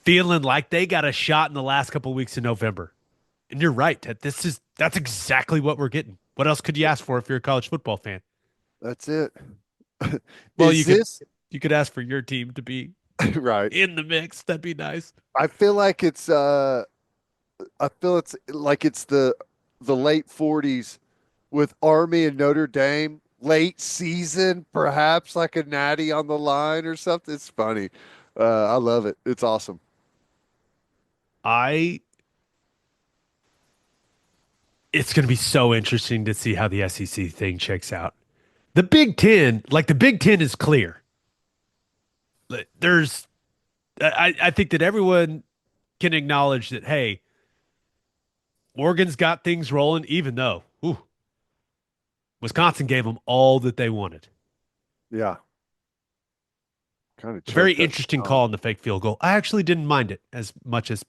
feeling like they got a shot in the last couple of weeks in November. And you're right, Ted. That's exactly what we're getting. What else could you ask for if you're a college football fan? That's it. Well, Is this you could ask for your team to be right? in the mix. That'd be nice. I feel like it's the late 40s with Army and Notre Dame, late season, perhaps like a natty on the line or something. It's funny. I love it. It's awesome. I It's going to be so interesting to see how the SEC thing checks out. The Big Ten is clear. There's, I think that everyone can acknowledge that, hey, Oregon's got things rolling, even though Wisconsin gave them all that they wanted. Yeah. Kind of Very interesting call on the fake field goal. I actually didn't mind it as much as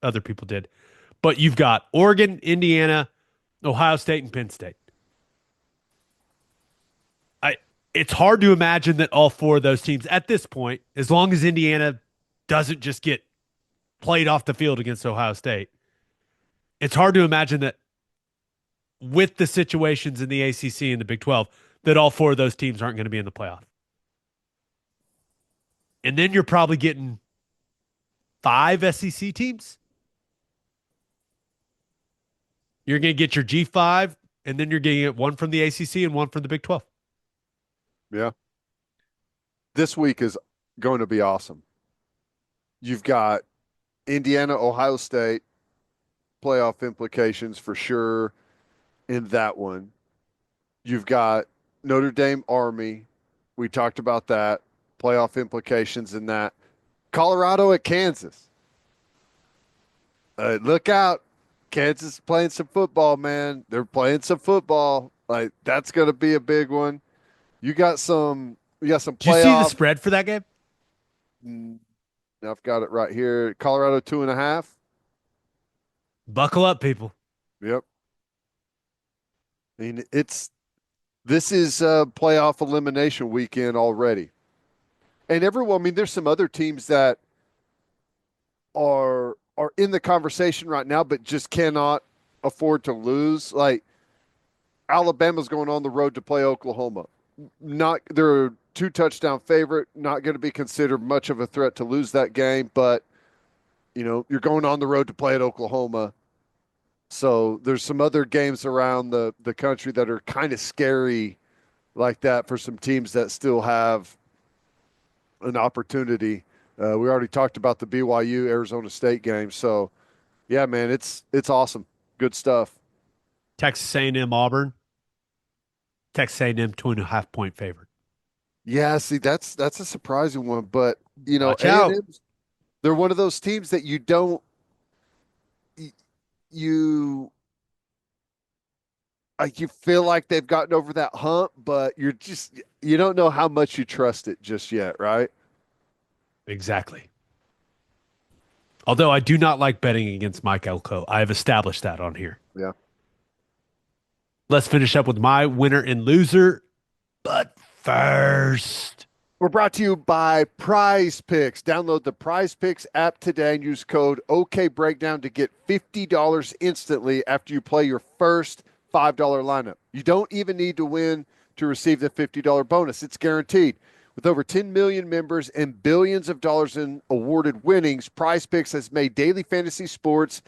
other people did. But you've got Oregon, Indiana, Ohio State, and Penn State. It's hard to imagine that all four of those teams at this point, as long as Indiana doesn't just get played off the field against Ohio State, it's hard to imagine that with the situations in the ACC and the Big 12, that all four of those teams aren't going to be in the playoff. And then you're probably getting 5 SEC teams. You're going to get your G5, and then you're going to get one from the ACC and one from the Big 12. Yeah. This week is going to be awesome. You've got Indiana, Ohio State, playoff implications for sure in that one. You've got Notre Dame, Army. We talked about that. Playoff implications in that. Colorado at Kansas. Look out. Kansas is playing some football, man. They're playing some football. Like, that's going to be a big one. We got some Did you see the playoff. spread for that game? I've got it right here. Colorado 2.5. Buckle up, people. Yep. I mean, this is playoff elimination weekend already. And everyone, I mean, there's some other teams that are in the conversation right now, but just cannot afford to lose. Like Alabama's going on the road to play Oklahoma. They're a 2-touchdown favorite, not going to be considered much of a threat to lose that game, but you're going on the road to play at Oklahoma. So there's some other games around the country that are kind of scary like that for some teams that still have an opportunity. We already talked about the BYU Arizona State game. So yeah, man, it's awesome. Good stuff. Texas A&M Auburn. Texas A&M 2.5-point favorite. Yeah, see, that's a surprising one, but Watch out. they're one of those teams that you don't you you feel like they've gotten over that hump, but you don't know how much you trust it just yet, right? Exactly. Although I do not like betting against Mike Elko. I have established that on here. Yeah. Let's finish up with my winner and loser. But first, we're brought to you by Prize Picks. Download the Prize Picks app today and use code OKBreakdown to get $50 instantly after you play your first $5 lineup. You don't even need to win to receive the $50 bonus. It's guaranteed. With over 10 million members and billions of dollars in awarded winnings, Prize Picks has made daily fantasy sports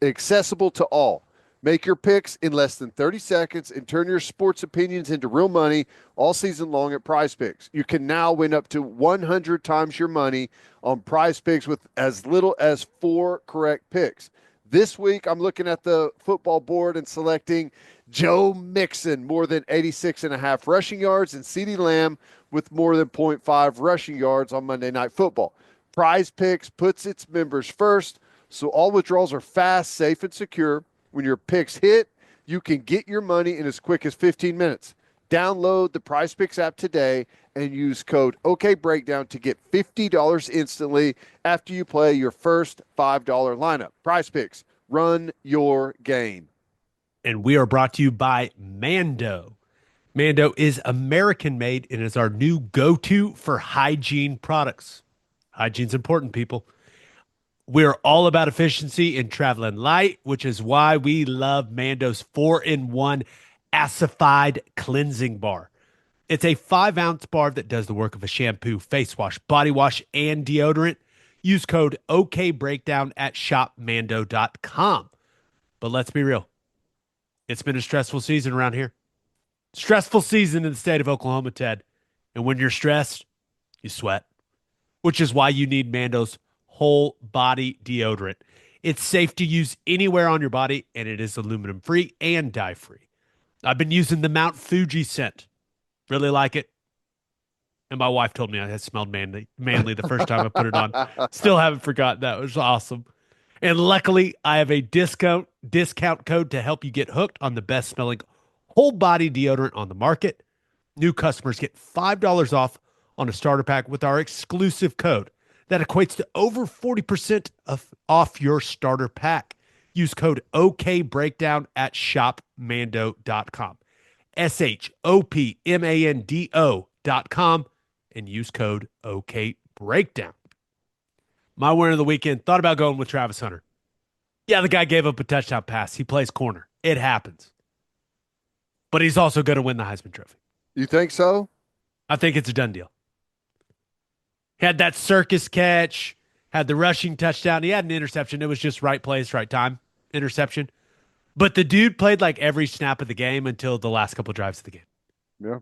accessible to all. Make your picks in less than 30 seconds and turn your sports opinions into real money all season long at Prize Picks. You can now win up to 100 times your money on Prize Picks with as little as 4 correct picks. This week, I'm looking at the football board and selecting Joe Mixon, more than 86.5 rushing yards, and CeeDee Lamb with more than 0.5 rushing yards on Monday Night Football. Prize Picks puts its members first, so all withdrawals are fast, safe, and secure. When your picks hit, you can get your money in as quick as 15 minutes. Download the Prize Picks app today and use code OKBreakdown to get $50 instantly after you play your first $5 lineup. Prize Picks, run your game. And we are brought to you by Mando. Mando is American made and is our new go-to for hygiene products. Hygiene's important, people. We're all about efficiency and traveling light, which is why we love Mando's 4-in-1 acidified cleansing bar. It's a 5-ounce bar that does the work of a shampoo, face wash, body wash, and deodorant. Use code OKBreakdown at shopmando.com. But let's be real. It's been a stressful season around here. Stressful season in the state of Oklahoma, Ted. And when you're stressed, you sweat, which is why you need Mando's whole body deodorant. It's safe to use anywhere on your body, and it is aluminum free and dye free. I've been using the Mount Fuji scent. Really like it. And my wife told me I had smelled manly the first time I put it on. Still haven't forgotten that. It was awesome. And luckily, I have a discount code to help you get hooked on the best smelling whole body deodorant on the market. New customers get $5 off on a starter pack with our exclusive code. That equates to over 40% off your starter pack. Use code OKBreakdown at shopmando.com. SHOPMANDO.com and use code OKBreakdown. My winner of the weekend, thought about going with Travis Hunter. Yeah, the guy gave up a touchdown pass. He plays corner. It happens. But he's also going to win the Heisman Trophy. You think so? I think it's a done deal. Had that circus catch, had the rushing touchdown. He had an interception. It was just right place, right time interception. But the dude played like every snap of the game until the last couple of drives of the game. Yeah.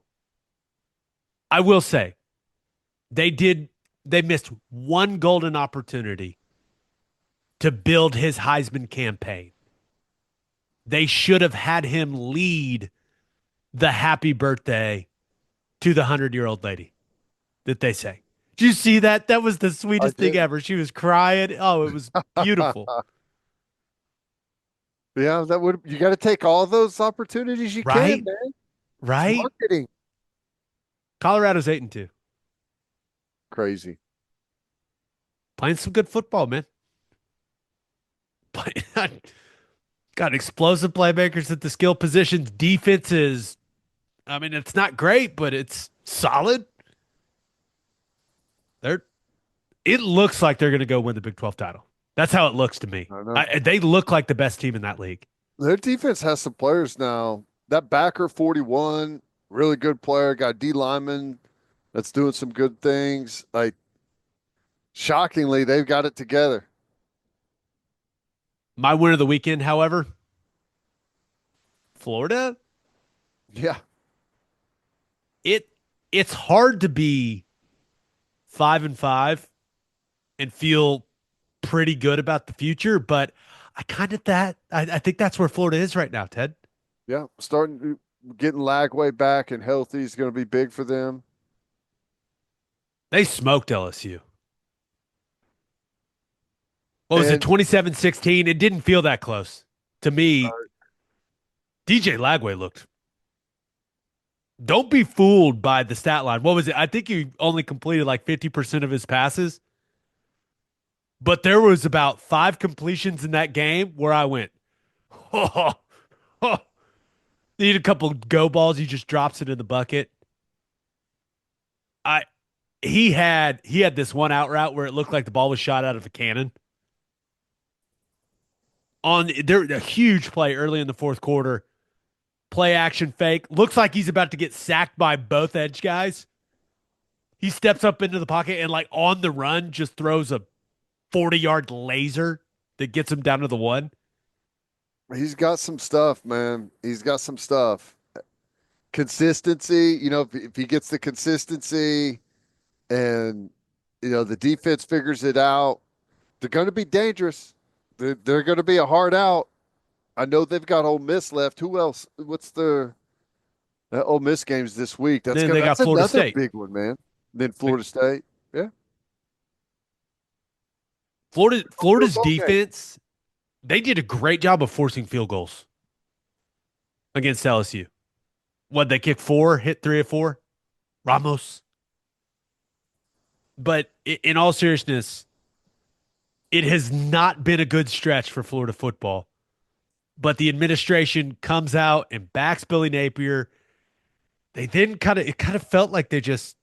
I will say, they missed one golden opportunity to build his Heisman campaign. They should have had him lead the happy birthday to the 100-year-old lady that they say. Did you see that? That was the sweetest thing ever. She was crying. Oh, it was beautiful. Yeah, you got to take all those opportunities you Right? can, man. Right? It's marketing. Colorado's 8-2. Crazy. Playing some good football, man. Got explosive playmakers at the skill positions. Defense is, I mean, it's not great, but it's solid. It looks like they're going to go win the Big 12 title. That's how it looks to me. They look like the best team in that league. Their defense has some players now. That backer 41, really good player. Got D Lyman that's doing some good things. Like, shockingly, they've got it together. My win of the weekend, however, Florida. Yeah. It's hard to be 5-5 and feel pretty good about the future, but I think that's where Florida is right now, Ted. Yeah. Getting Lagway back and healthy is going to be big for them. They smoked LSU. What was it, 27-16? It didn't feel that close. To me, DJ Lagway looked. Don't be fooled by the stat line. What was it? I think he only completed like 50% of his passes. But there was about 5 completions in that game where I went, Need a couple go balls. He just drops it in the bucket. He had this one out route where it looked like the ball was shot out of a cannon. A huge play early in the fourth quarter. Play action fake. Looks like he's about to get sacked by both edge guys. He steps up into the pocket and like on the run just throws a 40-yard laser that gets him down to the 1. He's got some stuff, man. He's got some stuff. Consistency, if he gets the consistency and, the defense figures it out, they're going to be dangerous. They're going to be a hard out. I know they've got Ole Miss left. Who else? What's the Ole Miss games this week? Then they got Florida State. Big one, man. Then Florida State. Yeah. Florida's defense, they did a great job of forcing field goals against LSU. They kick 4, hit 3 of 4? Ramos. But in all seriousness, it has not been a good stretch for Florida football. But the administration comes out and backs Billy Napier. they then it kind of felt like they just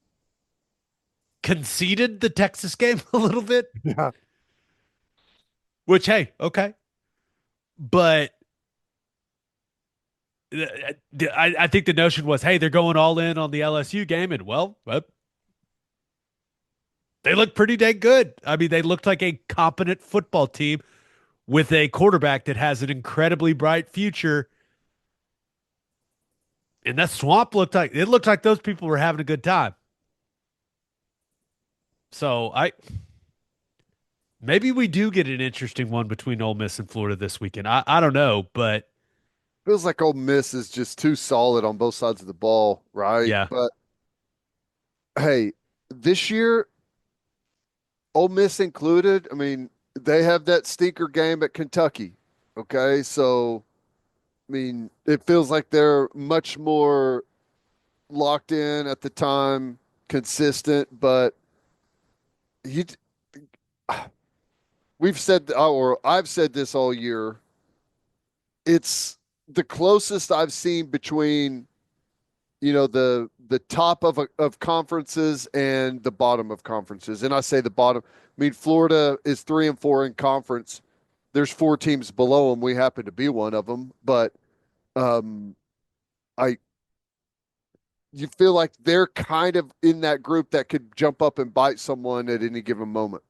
conceded the Texas game a little bit, Yeah. which, hey, okay. But I think the notion was, hey, they're going all in on the LSU game. And well, they looked pretty dang good. I mean, they looked like a competent football team with a quarterback that has an incredibly bright future. And that swamp looked like those people were having a good time. So maybe we do get an interesting one between Ole Miss and Florida this weekend. I don't know, but Feels like Ole Miss is just too solid on both sides of the ball, right? yeah, But hey, this year, Ole Miss included, I mean, they have that stinker game at Kentucky. Okay. So, I mean, it feels like they're much more locked in at the time, consistent, but you, we've said, or I've said this all year. It's the closest I've seen between the top of conferences and the bottom of conferences. And I say the bottom. I mean, Florida is 3-4 in conference. There's 4 teams below them. We happen to be one of them, but um, I you feel like they're kind of in that group that could jump up and bite someone at any given moment.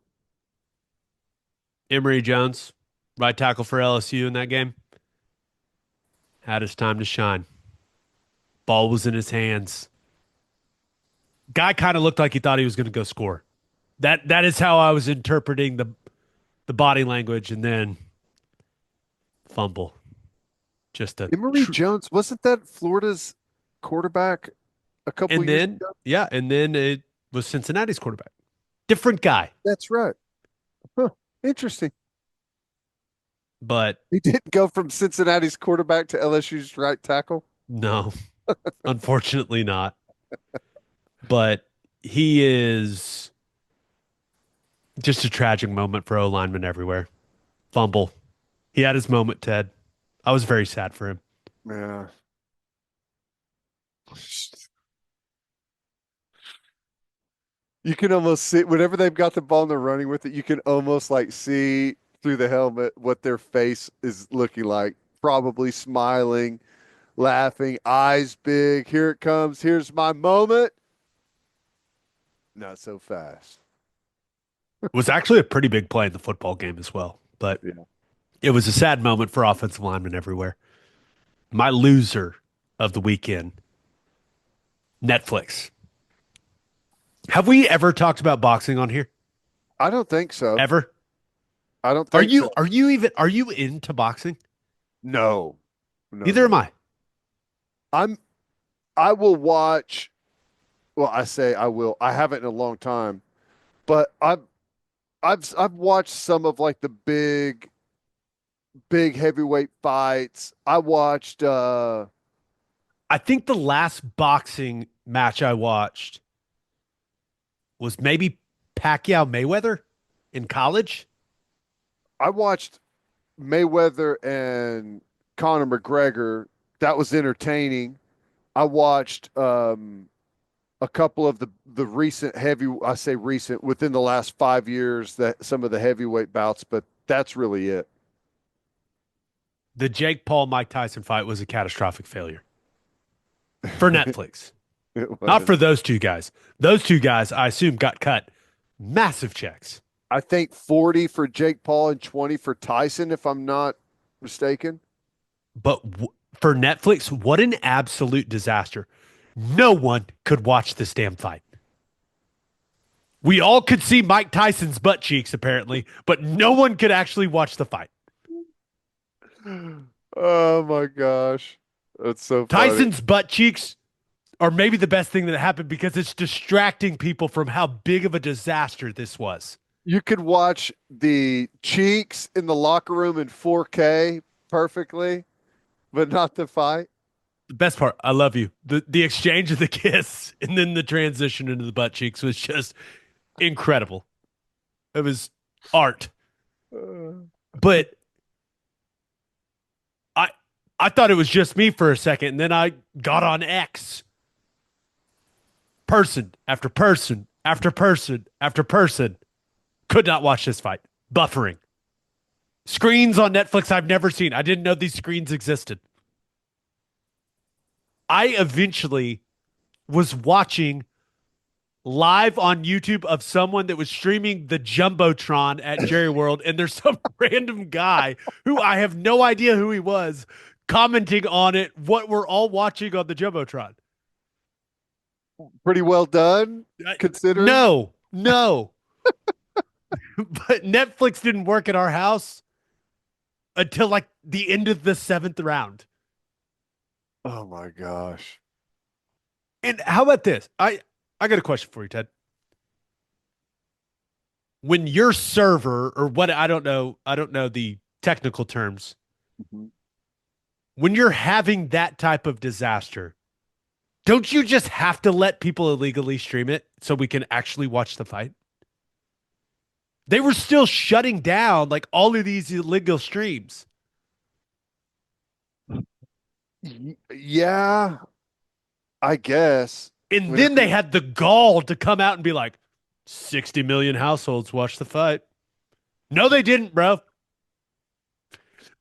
Emory Jones, right tackle for LSU in that game, had his time to shine. Ball was in his hands. Guy kind of looked like he thought he was going to go score. That is how I was interpreting the body language, and then fumble. Just a Emory Jones, wasn't that Florida's quarterback a couple and years then ago? yeah, and then it was Cincinnati's quarterback. Different guy, That's right. Huh. Interesting. but He didn't go from Cincinnati's quarterback to LSU's right tackle. no, unfortunately not. But he is just a tragic moment for O linemen everywhere. Fumble. He had his moment, Ted. I was very sad for him. Yeah. You can almost see whenever they've got the ball and they're running with it, you can almost like see through the helmet what their face is looking like. Probably smiling, laughing, eyes big. Here it comes. Here's my moment. Not so fast. It was actually a pretty big play in the football game as well, but Yeah. it was a sad moment for offensive linemen everywhere. My loser of the weekend, Netflix. Have we ever talked about boxing on here? I don't think so. Ever? I don't Are think you so. are you into boxing? No. No, Neither am no. I. I'm I will watch, well, I say I will. I haven't in a long time, but I've watched some of like the big heavyweight fights. I watched I think the last boxing match I watched was maybe Pacquiao Mayweather in college. I watched Mayweather and Conor McGregor. That was entertaining. I watched a couple of the recent I say recent within the last 5 years, that some of the heavyweight bouts, but that's really it. The Jake Paul Mike Tyson fight was a catastrophic failure for Netflix. It Not was. for those two guys. Those two guys, I assume, got cut massive checks. I think 40 for Jake Paul and 20 for Tyson, if I'm not mistaken. But for Netflix, what an absolute disaster. No one could watch this damn fight. We all could see Mike Tyson's butt cheeks, apparently, but no one could actually watch the fight. Oh my gosh. That's so funny. Tyson's butt cheeks are maybe the best thing that happened because it's distracting people from how big of a disaster this was. You could watch the cheeks in the locker room in 4K perfectly, but not the fight. The best part, I love you. The exchange of the kiss and then the transition into the butt cheeks was just incredible. It was art. Uh, But I I thought it was just me for a second, and then I got on X Person after person after person after person could not watch this fight. Buffering. Screens on Netflix I've never seen. I didn't know these screens existed. I eventually was watching live on YouTube of someone that was streaming the Jumbotron at Jerry World, and there's some random guy who I have no idea who he was commenting on it, what we're all watching on the Jumbotron. Pretty well done, considering. No. But Netflix didn't work at our house until like the end of the 7th round. Oh my gosh. And how about this? I got a question for you, Ted. When your server, or what, I don't know the technical terms. Mm-hmm. When you're having that type of disaster, don't you just have to let people illegally stream it so we can actually watch the fight? They were still shutting down like all of these illegal streams. Yeah, I guess. And then they had the gall to come out and be like, 60 million households watched the fight. No, they didn't, bro.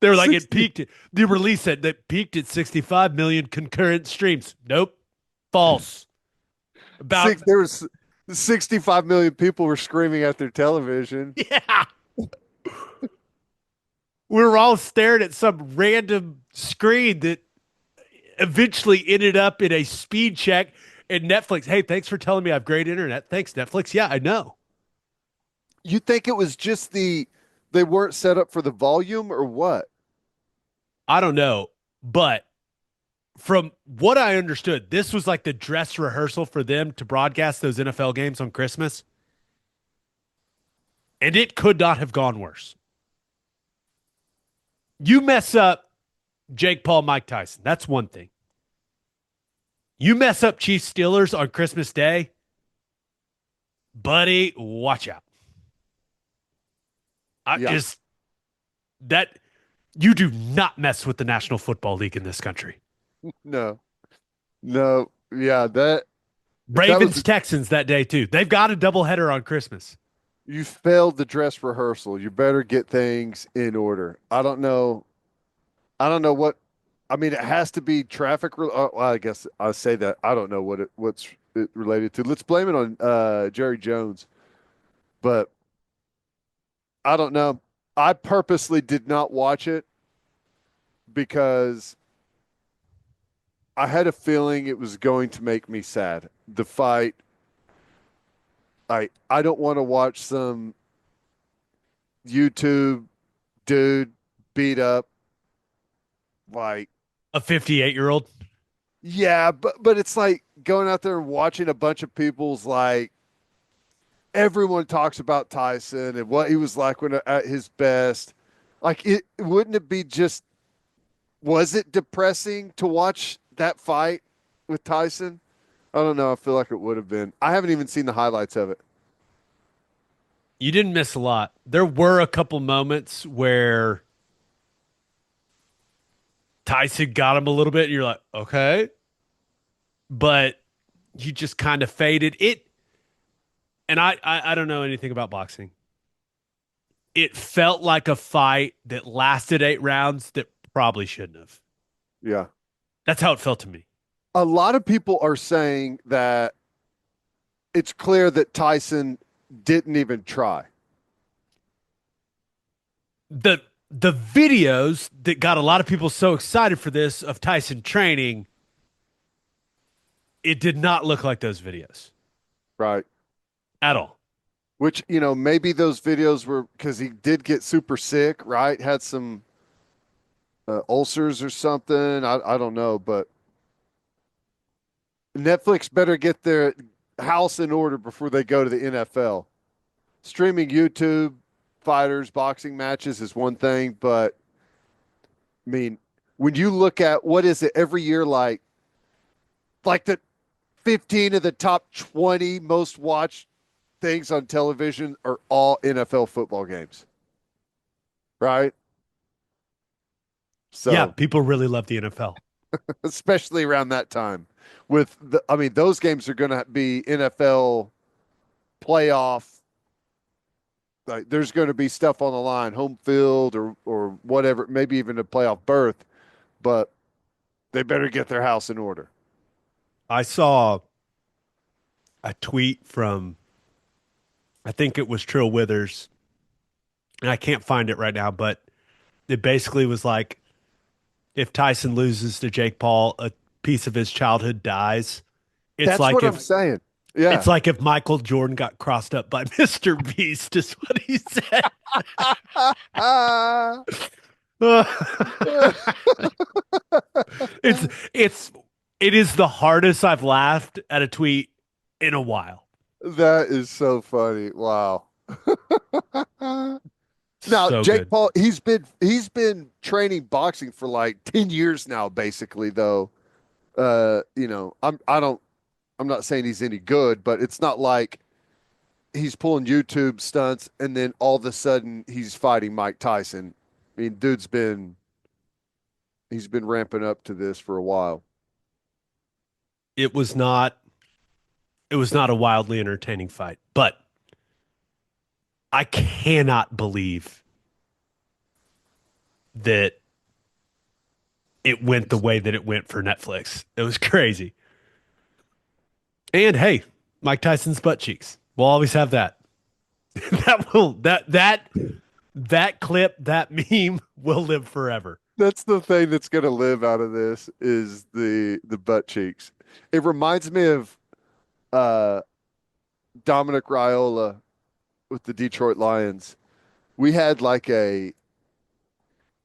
They were like, 60. it peaked. The release said that peaked at 65 million concurrent streams. Nope. False. There was 65 million people were screaming at their television. Yeah. We were all staring at some random screen that eventually ended up in a speed check. And Netflix, hey, thanks for telling me I have great internet. Thanks, Netflix. Yeah, I know. You think it was just they weren't set up for the volume or what? I don't know. But from what I understood, this was like the dress rehearsal for them to broadcast those NFL games on Christmas. And it could not have gone worse. You mess up Jake Paul, Mike Tyson. That's one thing. You mess up Chiefs Steelers on Christmas Day, buddy, watch out. You do not mess with the National Football League in this country. No. Yeah, Ravens Texans that day too. They've got a doubleheader on Christmas. You failed the dress rehearsal. You better get things in order. I don't know what. I mean, it has to be traffic. Well, I guess I'll say that. I don't know what's it related to. Let's blame it on Jerry Jones. But I don't know. I purposely did not watch it because I had a feeling it was going to make me sad. The fight. I don't want to watch some YouTube dude beat up like a 58-year-old. Yeah, but it's like going out there and watching a bunch of people's like everyone talks about Tyson and what he was like when at his best. Like wouldn't it be just was it depressing to watch that fight with Tyson? I don't know. I feel like it would have been. I haven't even seen the highlights of it. You didn't miss a lot. There were a couple moments where Tyson got him a little bit, and you're like, okay. But you just kind of faded it. And I don't know anything about boxing. It felt like a fight that lasted 8 rounds that probably shouldn't have. Yeah. That's how it felt to me. A lot of people are saying that it's clear that Tyson didn't even try. The videos that got a lot of people so excited for this of Tyson training, it did not look like those videos. Right. At all. Which, maybe those videos were because he did get super sick, right? Had some ulcers or something. I don't know, but Netflix better get their house in order before they go to the NFL. Streaming YouTube fighters, boxing matches is one thing, but I mean, when you look at what is it every year, like the 15 of the top 20 most watched things on television are all NFL football games, right? So yeah, people really love the NFL. especially around that time. I mean, those games are going to be NFL playoff. Like, there's going to be stuff on the line, home field or whatever, maybe even a playoff berth. But they better get their house in order. I saw a tweet from, I think it was Trill Withers, and I can't find it right now, but it basically was like, if Tyson loses to Jake Paul, a piece of his childhood dies. It's That's like what I'm if saying. Yeah. it's like if Michael Jordan got crossed up by Mr. Beast, is what he said. it's it's it is the hardest I've laughed at a tweet in a while. That is so funny. Wow. Now, So Jake good. Paul, he's been training boxing for like 10 years now, basically, though. I'm not saying he's any good, but it's not like he's pulling YouTube stunts and then all of a sudden he's fighting Mike Tyson. I mean, he's been ramping up to this for a while. It was not a wildly entertaining fight, but I cannot believe that it went the way that it went for Netflix. It was crazy. And hey, Mike Tyson's butt cheeks. We'll always have that. That clip, that meme will live forever. That's the thing that's going to live out of this is the butt cheeks. It reminds me of uh, Dominic Raiola with the Detroit Lions. We had like they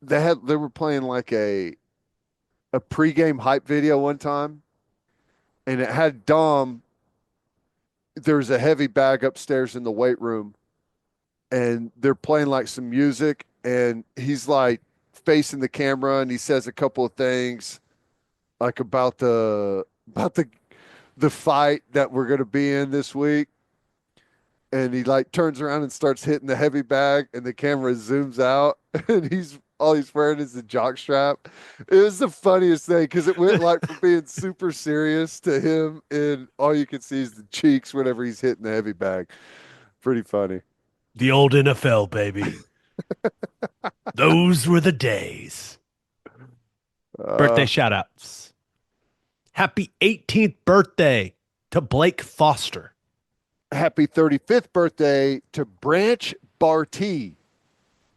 were playing like a pregame hype video one time, and it had Dom. There was a heavy bag upstairs in the weight room, and they're playing like some music, and he's like facing the camera, and he says a couple of things like about the fight that we're going to be in this week, and he like turns around and starts hitting the heavy bag, and the camera zooms out, and he's wearing is the jock strap. It was the funniest thing because it went like from being super serious to him, and all you can see is the cheeks whenever he's hitting the heavy bag. Pretty funny. The old NFL, baby. Those were the days. Birthday shout outs. Happy 18th birthday to Blake Foster. Happy 35th birthday to Branch Barty.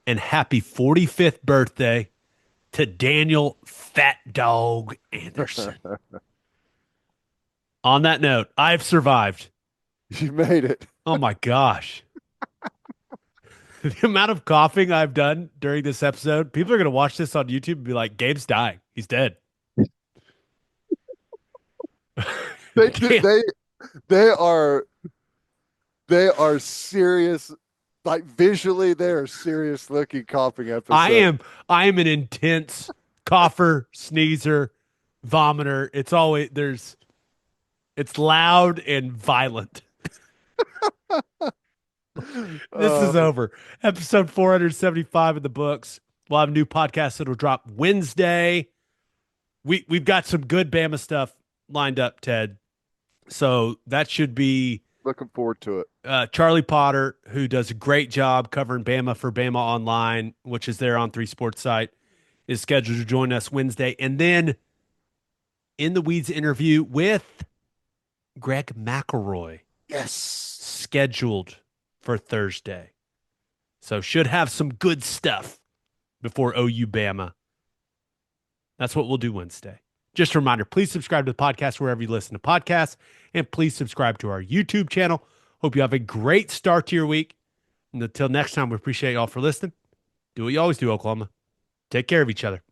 And happy 45th birthday to Daniel Fat Dog Anderson. On that note, I've survived. You made it. Oh my gosh. The amount of coughing I've done during this episode, people are going to watch this on YouTube and be like, Gabe's dying. He's dead. They are serious. Like visually, they are serious looking coughing episodes. I am an intense cougher, sneezer, vomiter. It's loud and violent. This is over. Episode 475 in the books. We'll have a new podcast that'll drop Wednesday. We've got some good Bama stuff lined up, Ted. So that should be looking forward to it. Charlie Potter, who does a great job covering Bama for Bama Online, which is there on 3 Sports site, is scheduled to join us Wednesday. And then In the Weeds interview with Greg McElroy. Yes. Scheduled for Thursday. So should have some good stuff before OU Bama. That's what we'll do Wednesday. Just a reminder, please subscribe to the podcast wherever you listen to podcasts, and please subscribe to our YouTube channel. Hope you have a great start to your week. And until next time, we appreciate y'all for listening. Do what you always do, Oklahoma. Take care of each other.